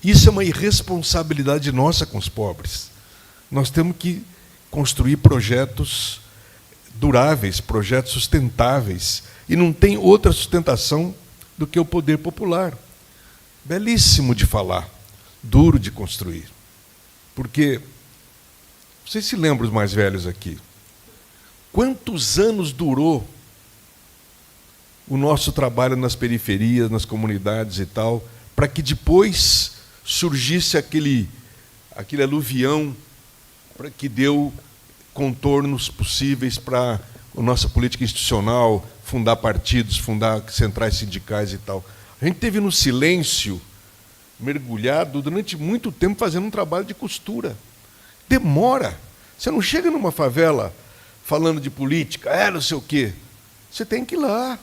Isso é uma irresponsabilidade nossa com os pobres. Nós temos que construir projetos duráveis, projetos sustentáveis, e não tem outra sustentação do que o poder popular. Belíssimo de falar, duro de construir. Porque, vocês se lembram, os mais velhos aqui, quantos anos durou o nosso trabalho nas periferias, nas comunidades e tal, para que depois surgisse aquele aluvião que deu contornos possíveis para a nossa política institucional, fundar partidos, fundar centrais sindicais e tal. A gente teve no silêncio, mergulhado, durante muito tempo, fazendo um trabalho de costura. Demora. Você não chega numa favela falando de política, não sei o quê. Você tem que ir lá.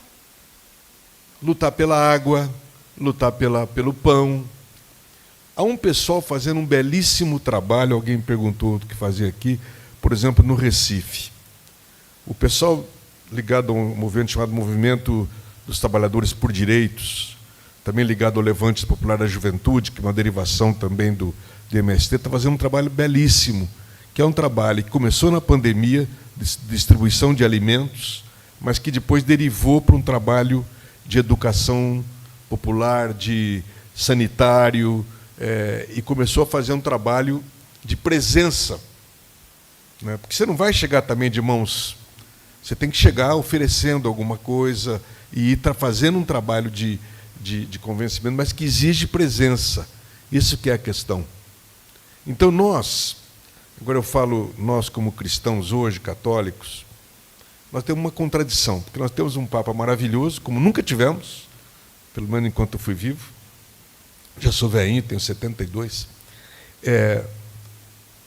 Lutar pela água, lutar pelo pão. Há um pessoal fazendo um belíssimo trabalho, alguém me perguntou o que fazia aqui, por exemplo, no Recife. O pessoal ligado a um movimento chamado Movimento dos Trabalhadores por Direitos, também ligado ao Levante Popular da Juventude, que é uma derivação também do MST, está fazendo um trabalho belíssimo, que é um trabalho que começou na pandemia, de distribuição de alimentos mas que depois derivou para um trabalho de educação popular, de sanitário, e começou a fazer um trabalho de presença, né? Porque você não vai chegar também de mãos, você tem que chegar oferecendo alguma coisa e ir fazendo um trabalho de convencimento, mas que exige presença. Isso que é a questão. Então nós, agora eu falo nós como cristãos hoje, católicos, nós temos uma contradição, porque nós temos um Papa maravilhoso, como nunca tivemos, pelo menos enquanto eu fui vivo. Já sou velhinho, tenho 72.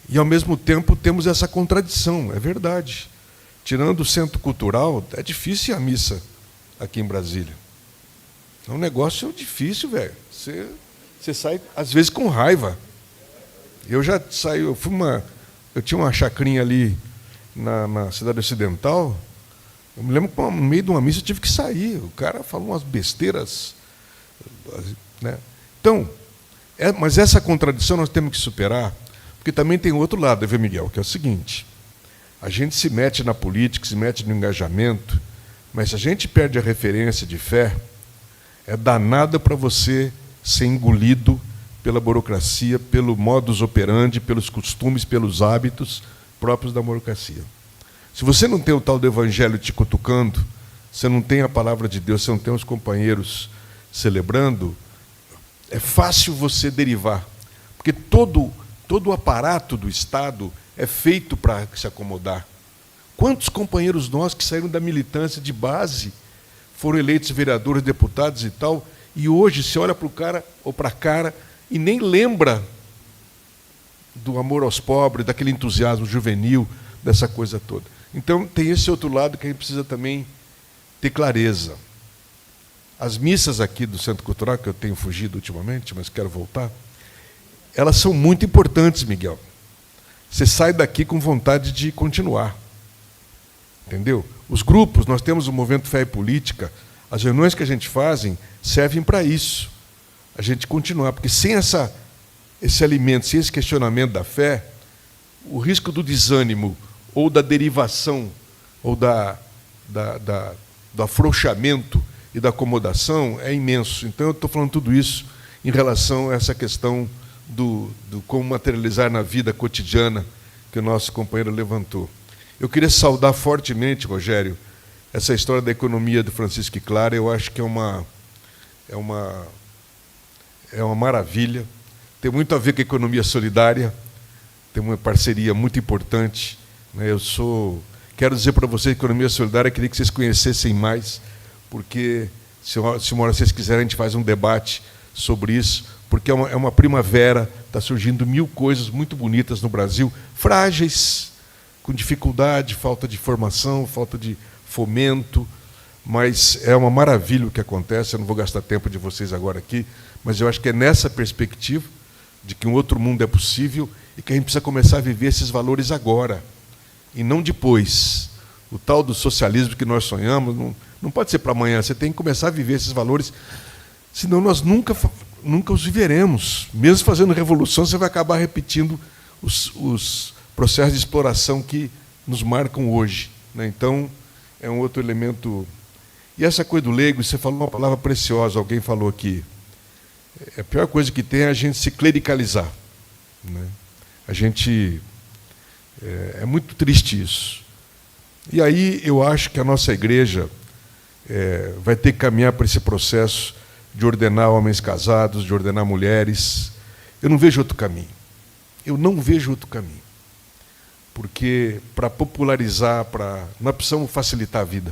E, ao mesmo tempo, temos essa contradição, é verdade. Tirando o centro cultural, é difícil ir à missa aqui em Brasília. É um negócio difícil, velho. Você sai, às vezes, com raiva. Eu já saí, eu tinha uma chacrinha ali na cidade ocidental. Eu me lembro que no meio de uma missa eu tive que sair. O cara falou umas besteiras, né? Então, mas essa contradição nós temos que superar, porque também tem outro lado, viu, Miguel, que é o seguinte: a gente se mete na política, se mete no engajamento, mas se a gente perde a referência de fé, é danada para você ser engolido pela burocracia, pelo modus operandi, pelos costumes, pelos hábitos próprios da burocracia. Se você não tem o tal do evangelho te cutucando, você não tem a palavra de Deus, você não tem os companheiros celebrando, é fácil você derivar, porque todo o aparato do Estado é feito para se acomodar. Quantos companheiros nossos que saíram da militância de base foram eleitos vereadores, deputados e tal, e hoje você olha para o cara ou para a cara e nem lembra do amor aos pobres, daquele entusiasmo juvenil, dessa coisa toda. Então, tem esse outro lado que a gente precisa também ter clareza. As missas aqui do Centro Cultural, que eu tenho fugido ultimamente, mas quero voltar, elas são muito importantes, Miguel. Você sai daqui com vontade de continuar. Entendeu? Os grupos, nós temos o Movimento Fé e Política, as reuniões que a gente faz servem para isso. A gente continuar, porque sem esse alimento, sem esse questionamento da fé, o risco do desânimo, ou da derivação, ou do afrouxamento e da acomodação é imenso. Então, eu estou falando tudo isso em relação a essa questão do como materializar na vida cotidiana que o nosso companheiro levantou. Eu queria saudar fortemente, Rogério, essa história da economia do Francisco e Clara. Eu acho que é uma maravilha. Tem muito a ver com a economia solidária, tem uma parceria muito importante, né? Quero dizer para vocês que a economia solidária, queria que vocês conhecessem mais, porque, se uma hora vocês quiserem, a gente faz um debate sobre isso, porque é uma primavera, está surgindo 1000 coisas muito bonitas no Brasil, frágeis, com dificuldade, falta de formação, falta de fomento, mas é uma maravilha o que acontece. Eu não vou gastar tempo de vocês agora aqui, mas eu acho que é nessa perspectiva de que um outro mundo é possível e que a gente precisa começar a viver esses valores agora, e não depois. O tal do socialismo que nós sonhamos não pode ser para amanhã, você tem que começar a viver esses valores, senão nós nunca os viveremos. Mesmo fazendo revolução, você vai acabar repetindo os processos de exploração que nos marcam hoje, né? Então, é um outro elemento. E essa coisa do leigo, você falou uma palavra preciosa, alguém falou aqui. A pior coisa que tem é a gente se clericalizar, né? A gente... É muito triste isso. E aí eu acho que a nossa igreja vai ter que caminhar para esse processo de ordenar homens casados, de ordenar mulheres. Eu não vejo outro caminho. Eu não vejo outro caminho. Porque para popularizar, nós precisamos facilitar a vida.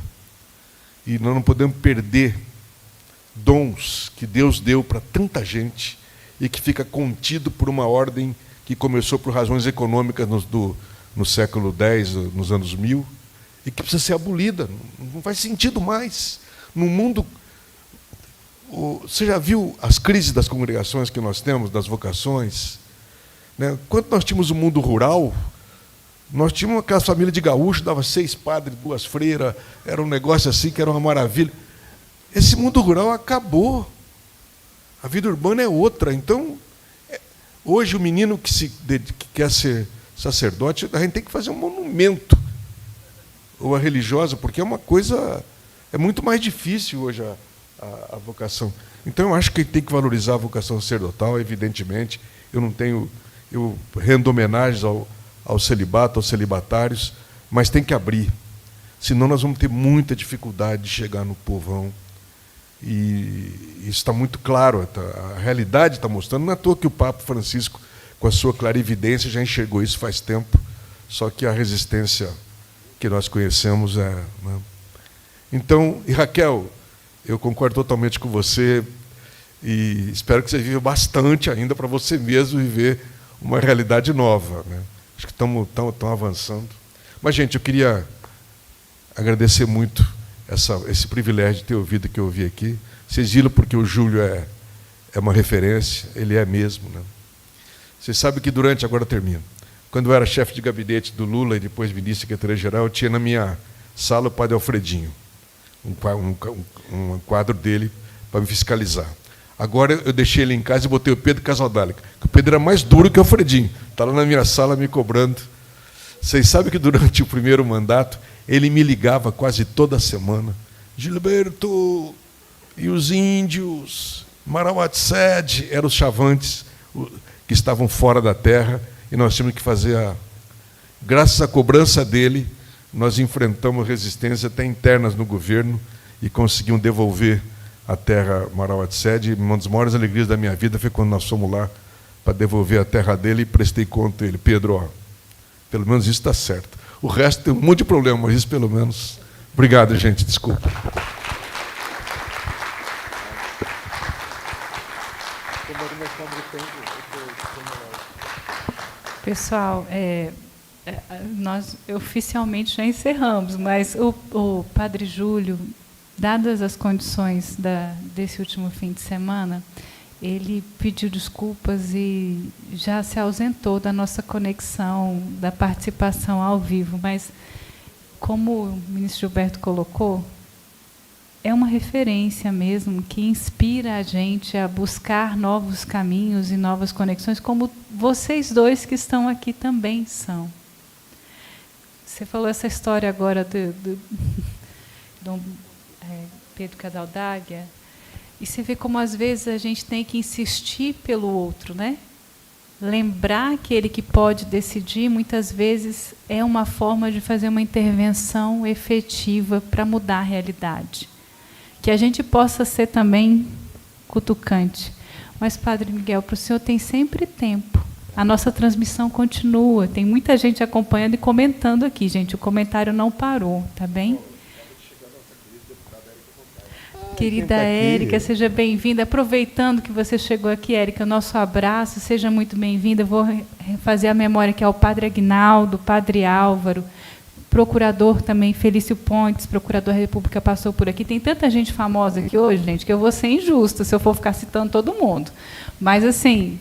E nós não podemos perder dons que Deus deu para tanta gente e que fica contido por uma ordem que começou por razões econômicas no século X, nos anos 1000, e que precisa ser abolida. Não faz sentido mais. No mundo... Você já viu as crises das congregações que nós temos, das vocações? Né? Quando nós tínhamos o mundo rural, nós tínhamos aquela família de gaúcho, dava 6 padres, 2 freiras, era um negócio assim que era uma maravilha. Esse mundo rural acabou. A vida urbana é outra. Então, hoje o menino que quer ser sacerdote, a gente tem que fazer um monumento. ou a religiosa, porque é uma coisa, é muito mais difícil hoje a vocação. Então, eu acho que tem que valorizar a vocação sacerdotal, evidentemente. Eu rendo homenagens ao celibato, aos celibatários, mas tem que abrir. Senão nós vamos ter muita dificuldade de chegar no povão. E isso está muito claro, a realidade está mostrando. Não é à toa que o Papa Francisco, com a sua clarividência, já enxergou isso faz tempo, só que a resistência que nós conhecemos é... Né? Então, e Raquel, eu concordo totalmente com você e espero que você viva bastante ainda para você mesmo viver uma realidade nova. Né? Acho que estamos avançando. Mas, gente, eu queria agradecer muito esse privilégio de ter ouvido o que eu ouvi aqui. Vocês viram porque o Júlio é uma referência, ele é mesmo. Né? Vocês sabem que agora termino, quando eu era chefe de gabinete do Lula e depois ministro secretário-geral, eu tinha na minha sala o padre Alfredinho, um quadro dele para me fiscalizar. Agora eu deixei ele em casa e botei o Pedro Casaldálica, que o Pedro era mais duro que o Alfredinho, está lá na minha sala me cobrando. Vocês sabem que durante o primeiro mandato, ele me ligava quase toda semana. Gilberto, e os índios, Marauatsed, eram os chavantes que estavam fora da terra, e nós tínhamos que fazer Graças à cobrança dele, nós enfrentamos resistências até internas no governo e conseguimos devolver a terra Marauatsed. Uma das maiores alegrias da minha vida foi quando nós fomos lá para devolver a terra dele e prestei conta a ele. Pedro, ó, pelo menos isso está certo. O resto tem um monte de problema, mas isso pelo menos... Obrigado, gente, desculpa. Pessoal, nós oficialmente já encerramos, mas o Padre Júlio, dadas as condições desse último fim de semana, ele pediu desculpas e já se ausentou da nossa conexão, da participação ao vivo, mas, como o ministro Gilberto colocou, é uma referência mesmo que inspira a gente a buscar novos caminhos e novas conexões, como vocês dois que estão aqui também são. Você falou essa história agora do Pedro Casaldálica, e você vê como, às vezes, a gente tem que insistir pelo outro, né? Lembrar aquele que pode decidir, muitas vezes, é uma forma de fazer uma intervenção efetiva para mudar a realidade. Que a gente possa ser também cutucante. Mas, Padre Miguel, para o senhor tem sempre tempo. A nossa transmissão continua. Tem muita gente acompanhando e comentando aqui, gente. O comentário não parou, tá bem? Querida Érica, seja bem-vinda. Aproveitando que você chegou aqui, Érica, nosso abraço, seja muito bem-vinda. Eu vou fazer a memória aqui ao Padre Aguinaldo, Padre Álvaro, procurador também, Felício Pontes, procurador da República, passou por aqui. Tem tanta gente famosa aqui hoje, gente, que eu vou ser injusta se eu for ficar citando todo mundo. Mas, assim,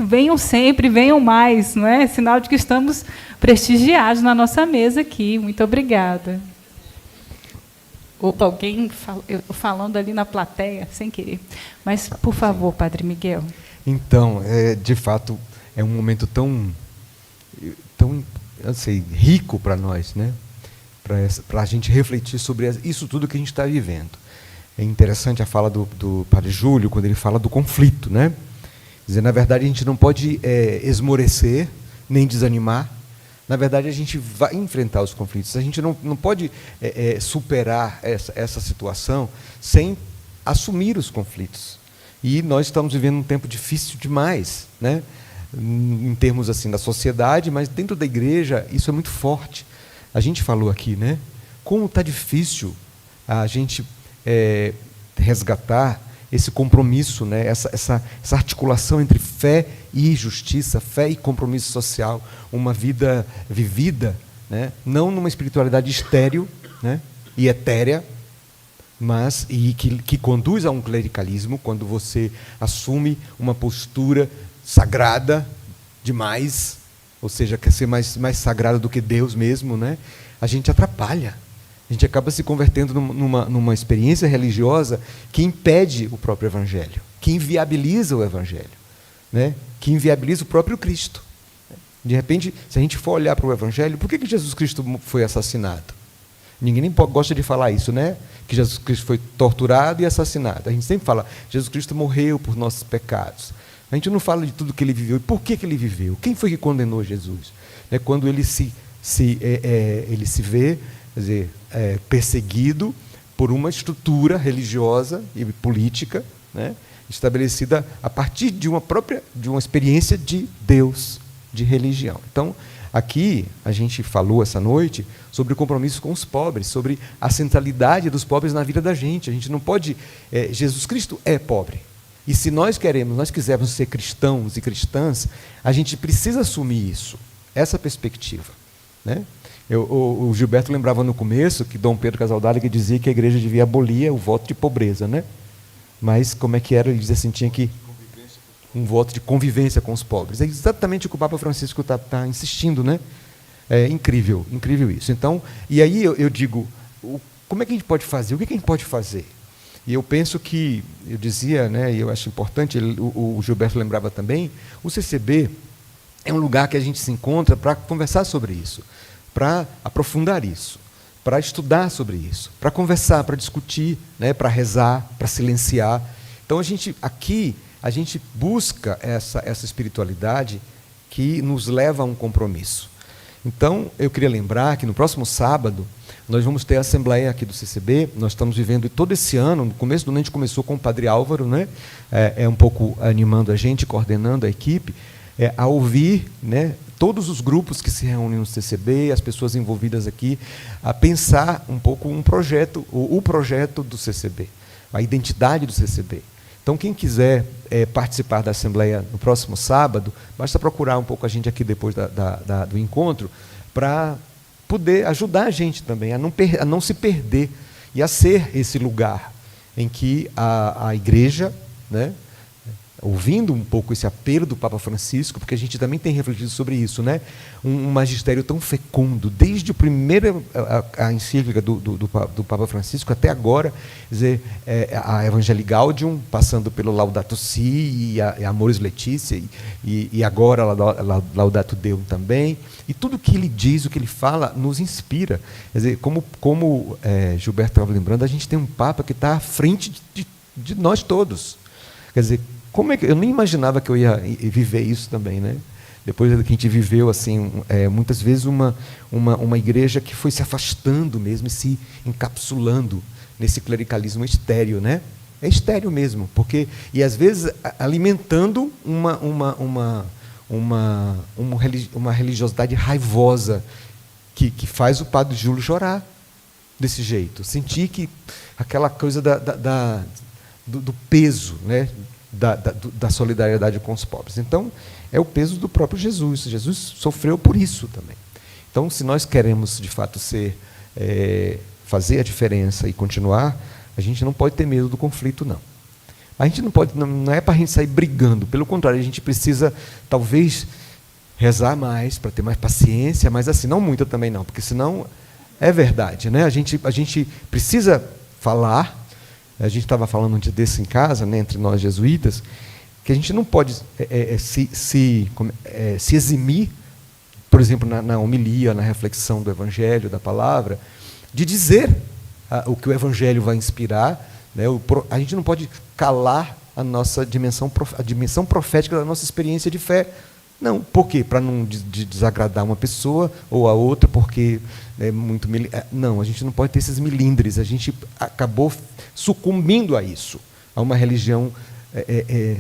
venham sempre, venham mais, não é? Sinal de que estamos prestigiados na nossa mesa aqui. Muito obrigada. Opa, alguém falando ali na plateia, sem querer. Mas, por favor, Padre Miguel. Então, de fato, é um momento tão eu sei, rico para nós, né? Para a gente refletir sobre isso tudo que a gente está vivendo. É interessante a fala do Padre Júlio, quando ele fala do conflito, né? Dizer, na verdade, a gente não pode esmorecer, nem desanimar. Na verdade, a gente vai enfrentar os conflitos. A gente não pode superar essa situação sem assumir os conflitos. E nós estamos vivendo um tempo difícil demais, né? Em termos assim da sociedade, mas dentro da igreja isso é muito forte. A gente falou aqui, né? Como está difícil a gente resgatar esse compromisso, né? Essa articulação entre fé e justiça, fé e compromisso social, uma vida vivida, né? Não numa espiritualidade estéril, né? E etérea, mas que conduz a um clericalismo, quando você assume uma postura sagrada demais, ou seja, quer ser mais sagrada do que Deus mesmo, né? A gente atrapalha. A gente acaba se convertendo numa experiência religiosa que impede o próprio Evangelho, que inviabiliza o Evangelho, né? Que inviabiliza o próprio Cristo. De repente, se a gente for olhar para o Evangelho, por que Jesus Cristo foi assassinado? Ninguém nem gosta de falar isso, né? Que Jesus Cristo foi torturado e assassinado. A gente sempre fala, Jesus Cristo morreu por nossos pecados. A gente não fala de tudo que ele viveu. E por que ele viveu? Quem foi que condenou Jesus? Quando ele se vê, quer dizer, perseguido por uma estrutura religiosa e política, né, estabelecida a partir de uma experiência de Deus, de religião. Então, aqui a gente falou essa noite sobre o compromisso com os pobres, sobre a centralidade dos pobres na vida da gente. A gente não pode... Jesus Cristo é pobre. E se nós quisermos ser cristãos e cristãs, a gente precisa assumir isso, essa perspectiva, né? O Gilberto lembrava no começo que Dom Pedro Casaldáliga dizia que a igreja devia abolir o voto de pobreza, né? Mas como é que era? Ele dizia assim, tinha que um voto de convivência com os pobres. É exatamente o que o Papa Francisco está insistindo, né? É incrível isso. Então, e aí eu digo, como é que a gente pode fazer? O que a gente pode fazer? E eu penso que, eu dizia, né, e eu acho importante, o Gilberto lembrava também, o CCB é um lugar que a gente se encontra para conversar sobre isso, para aprofundar isso, para estudar sobre isso, para conversar, para discutir, né, para rezar, para silenciar. Então, aqui a gente busca essa espiritualidade que nos leva a um compromisso. Então, eu queria lembrar que no próximo sábado, nós vamos ter a assembleia aqui do CCB, nós estamos vivendo todo esse ano, no começo do ano a gente começou com o Padre Álvaro, né, um pouco animando a gente, coordenando a equipe, a ouvir, né, todos os grupos que se reúnem no CCB, as pessoas envolvidas aqui, a pensar um pouco o projeto do CCB, a identidade do CCB. Então, quem quiser participar da Assembleia no próximo sábado, basta procurar um pouco a gente aqui depois do encontro, para poder ajudar a gente também, a não se perder e a ser esse lugar em que a Igreja, né, ouvindo um pouco esse apelo do Papa Francisco, porque a gente também tem refletido sobre isso, né? Um magistério tão fecundo, desde a encíclica do Papa Francisco até agora, quer dizer, a Evangelii Gaudium, passando pelo Laudato Si e a Amoris Laetitia, e agora Laudato Deum também, e tudo o que ele diz, o que ele fala, nos inspira. Quer dizer, como Gilberto estava lembrando, a gente tem um Papa que está à frente de nós todos. Quer dizer, eu nem imaginava que eu ia viver isso também, né? Depois que a gente viveu, assim, muitas vezes uma igreja que foi se afastando mesmo e se encapsulando nesse clericalismo estéril, né? É estéril mesmo, e às vezes alimentando uma religiosidade raivosa que faz o Padre Júlio chorar desse jeito, sentir que aquela coisa do peso, né? Da solidariedade com os pobres. Então, é o peso do próprio Jesus. Jesus sofreu por isso também. Então, se nós queremos, de fato, fazer a diferença e continuar, a gente não pode ter medo do conflito, não. A gente não é para a gente sair brigando. Pelo contrário, a gente precisa, talvez, rezar mais, para ter mais paciência, mas assim, não muita também não, porque senão é verdade, né? A gente precisa falar. A gente estava falando um dia desse em casa, né, entre nós jesuítas, que a gente não pode se eximir, por exemplo, na homilia, na reflexão do Evangelho, da palavra, de dizer o que o Evangelho vai inspirar, né, a gente não pode calar a nossa dimensão profética da nossa experiência de fé. Não, por quê? Para não desagradar uma pessoa ou a outra, porque é muito... Não, a gente não pode ter esses milindres. A gente acabou sucumbindo a isso, a uma religião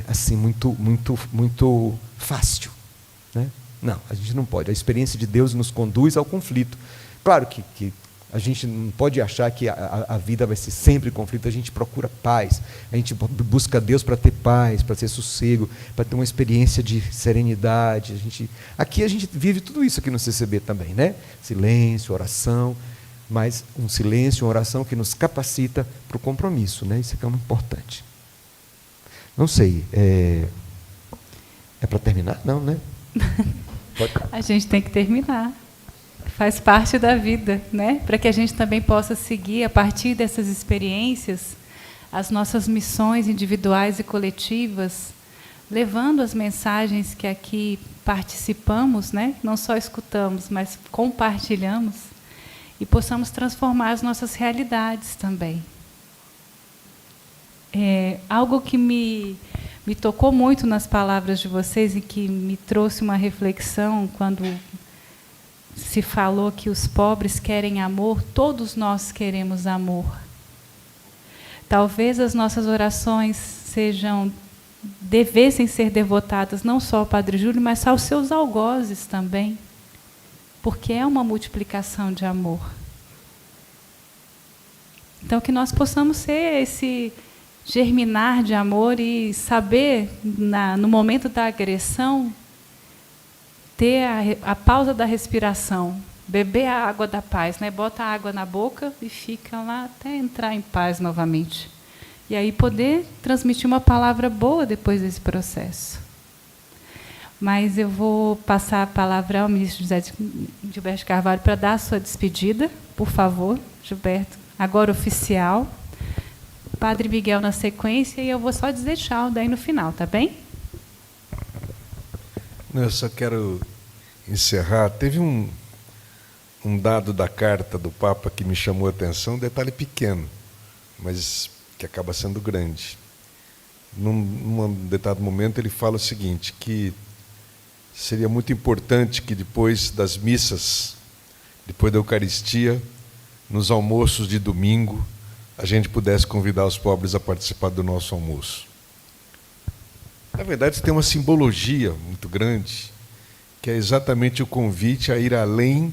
assim, muito fácil, né? Não, a gente não pode. A experiência de Deus nos conduz ao conflito. Claro que a gente não pode achar que a vida vai ser sempre conflito. A gente procura paz, a gente busca Deus para ter paz, para ter sossego, para ter uma experiência de serenidade. Aqui a gente vive tudo isso aqui no CCB também, né? Silêncio, oração, mas um silêncio, uma oração que nos capacita para o compromisso, né? Isso é muito importante. Não sei, é para terminar? Não, né? Pode. A gente tem que terminar. Faz parte da vida, né? Para que a gente também possa seguir, a partir dessas experiências, as nossas missões individuais e coletivas, levando as mensagens que aqui participamos, né? Não só escutamos, mas compartilhamos. e possamos transformar as nossas realidades também. Algo que me tocou muito nas palavras de vocês e que me trouxe uma reflexão quando se falou que os pobres querem amor, todos nós queremos amor. Talvez as nossas orações devessem ser devotadas não só ao Padre Júlio, mas aos seus algozes também, porque é uma multiplicação de amor. Então, que nós possamos ser esse germinar de amor e saber, no momento da agressão, ter a pausa da respiração, beber a água da paz, né? Bota a água na boca e fica lá até entrar em paz novamente. E aí poder transmitir uma palavra boa depois desse processo. Mas eu vou passar a palavra ao ministro Gilberto Carvalho para dar a sua despedida, por favor, Gilberto. Agora oficial. Padre Miguel na sequência, e eu vou só dizer tchau daí no final, tá bem? Eu só quero encerrar. Teve um dado da carta do Papa que me chamou a atenção, um detalhe pequeno, mas que acaba sendo grande. Num determinado momento ele fala o seguinte, que seria muito importante que depois das missas, depois da Eucaristia, nos almoços de domingo, a gente pudesse convidar os pobres a participar do nosso almoço. Na verdade, tem uma simbologia muito grande, que é exatamente o convite a ir além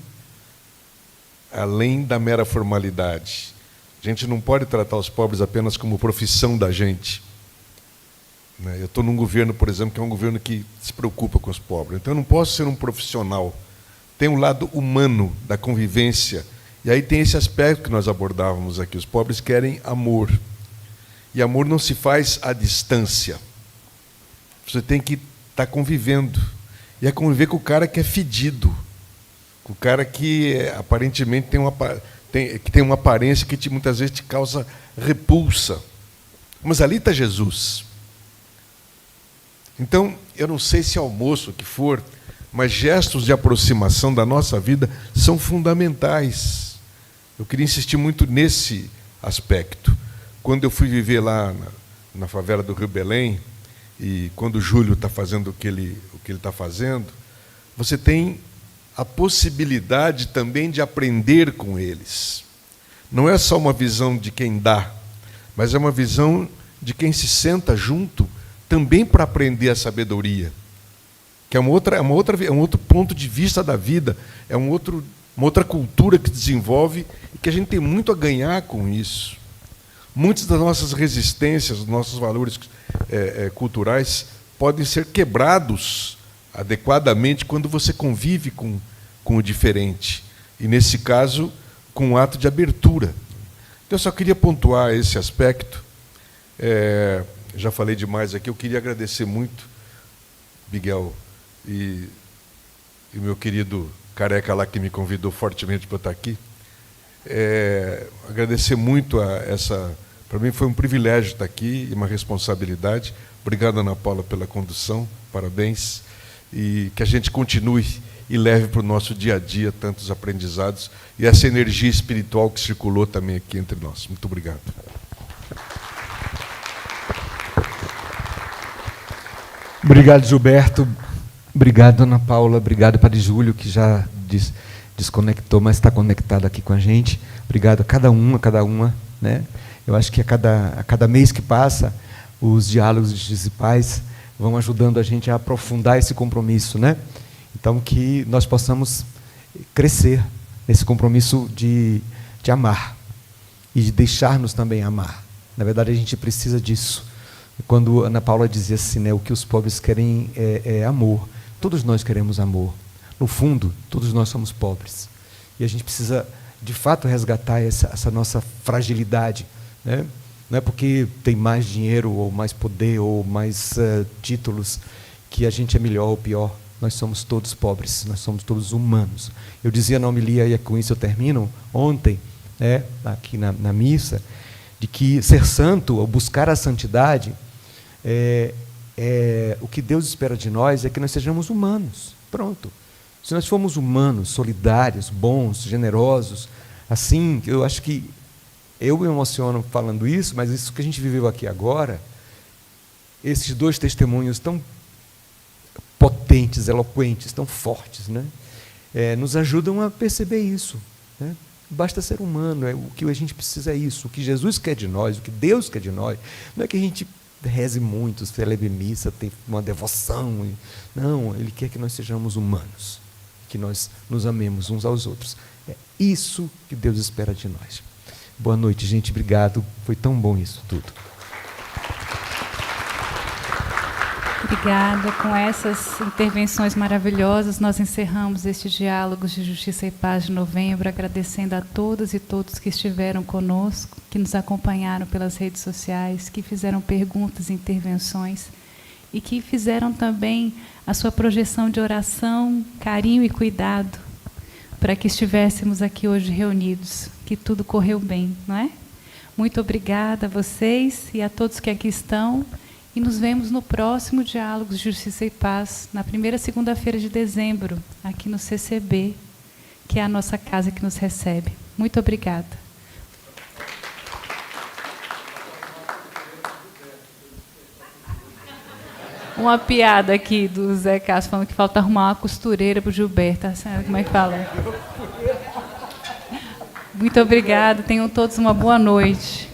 da mera formalidade. A gente não pode tratar os pobres apenas como profissão da gente. Eu estou num governo, por exemplo, que é um governo que se preocupa com os pobres. Então, eu não posso ser um profissional. Tem um lado humano da convivência. E aí tem esse aspecto que nós abordávamos aqui. Os pobres querem amor. E amor não se faz à distância. Você tem que estar convivendo. E é conviver com o cara que é fedido. Com o cara que aparentemente tem uma aparência que muitas vezes te causa repulsa. Mas ali está Jesus. Então, eu não sei se almoço o que for, mas gestos de aproximação da nossa vida são fundamentais. Eu queria insistir muito nesse aspecto. Quando eu fui viver lá na favela do Rio Belém, e quando o Júlio está fazendo o que ele está fazendo, você tem a possibilidade também de aprender com eles. Não é só uma visão de quem dá, mas é uma visão de quem se senta junto também para aprender a sabedoria, que é um outro ponto de vista da vida, é uma outra cultura que desenvolve e que a gente tem muito a ganhar com isso. Muitas das nossas resistências, dos nossos valores culturais podem ser quebrados adequadamente quando você convive com o diferente, e, nesse caso, com um ato de abertura. Então, eu só queria pontuar esse aspecto. Já falei demais aqui, eu queria agradecer muito, Miguel, e meu querido careca lá que me convidou fortemente para estar aqui. Agradecer muito a essa... Para mim foi um privilégio estar aqui e uma responsabilidade. Obrigado, Ana Paula, pela condução, parabéns. E que a gente continue e leve para o nosso dia a dia tantos aprendizados e essa energia espiritual que circulou também aqui entre nós. Muito obrigado. Obrigado, Gilberto. Obrigado, Ana Paula. Obrigado, Padre Júlio, que já desconectou, mas está conectado aqui com a gente. Obrigado a cada uma, né? Eu acho que a cada mês que passa, os diálogos discipais vão ajudando a gente a aprofundar esse compromisso, né? Então, que nós possamos crescer nesse compromisso de amar e de deixar-nos também amar. Na verdade, a gente precisa disso. Quando Ana Paula dizia assim, né, o que os pobres querem é amor. Todos nós queremos amor. No fundo, todos nós somos pobres. E a gente precisa, de fato, resgatar essa nossa fragilidade, né? Não é porque tem mais dinheiro, ou mais poder, ou mais títulos, que a gente é melhor ou pior. Nós somos todos pobres, nós somos todos humanos. Eu dizia na homilia, e com isso eu termino, ontem, né, aqui na missa, de que ser santo, ou buscar a santidade, o que Deus espera de nós é que nós sejamos humanos. Pronto. Se nós formos humanos, solidários, bons, generosos, assim, eu acho que eu me emociono falando isso, mas isso que a gente viveu aqui agora, esses dois testemunhos tão potentes, eloquentes, tão fortes, né? Nos ajudam a perceber isso, né? Basta ser humano, o que a gente precisa é isso, o que Jesus quer de nós, o que Deus quer de nós. Não é que a gente reze muito, celebre missa, tem uma devoção. Não, Ele quer que nós sejamos humanos, que nós nos amemos uns aos outros. É isso que Deus espera de nós. Boa noite, gente, obrigado. Foi tão bom isso tudo. Obrigada. Com essas intervenções maravilhosas, nós encerramos este Diálogos de Justiça e Paz de novembro, agradecendo a todas e todos que estiveram conosco, que nos acompanharam pelas redes sociais, que fizeram perguntas e intervenções, e que fizeram também a sua projeção de oração, carinho e cuidado, para que estivéssemos aqui hoje reunidos, que tudo correu bem, não é? Muito obrigada a vocês e a todos que aqui estão. E nos vemos no próximo Diálogos de Justiça e Paz, na primeira segunda-feira de dezembro, aqui no CCB, que é a nossa casa que nos recebe. Muito obrigada. Uma piada aqui do Zé Castro falando que falta arrumar uma costureira para o Gilberto. Tá? Como é que fala? Muito obrigada. Tenham todos uma boa noite.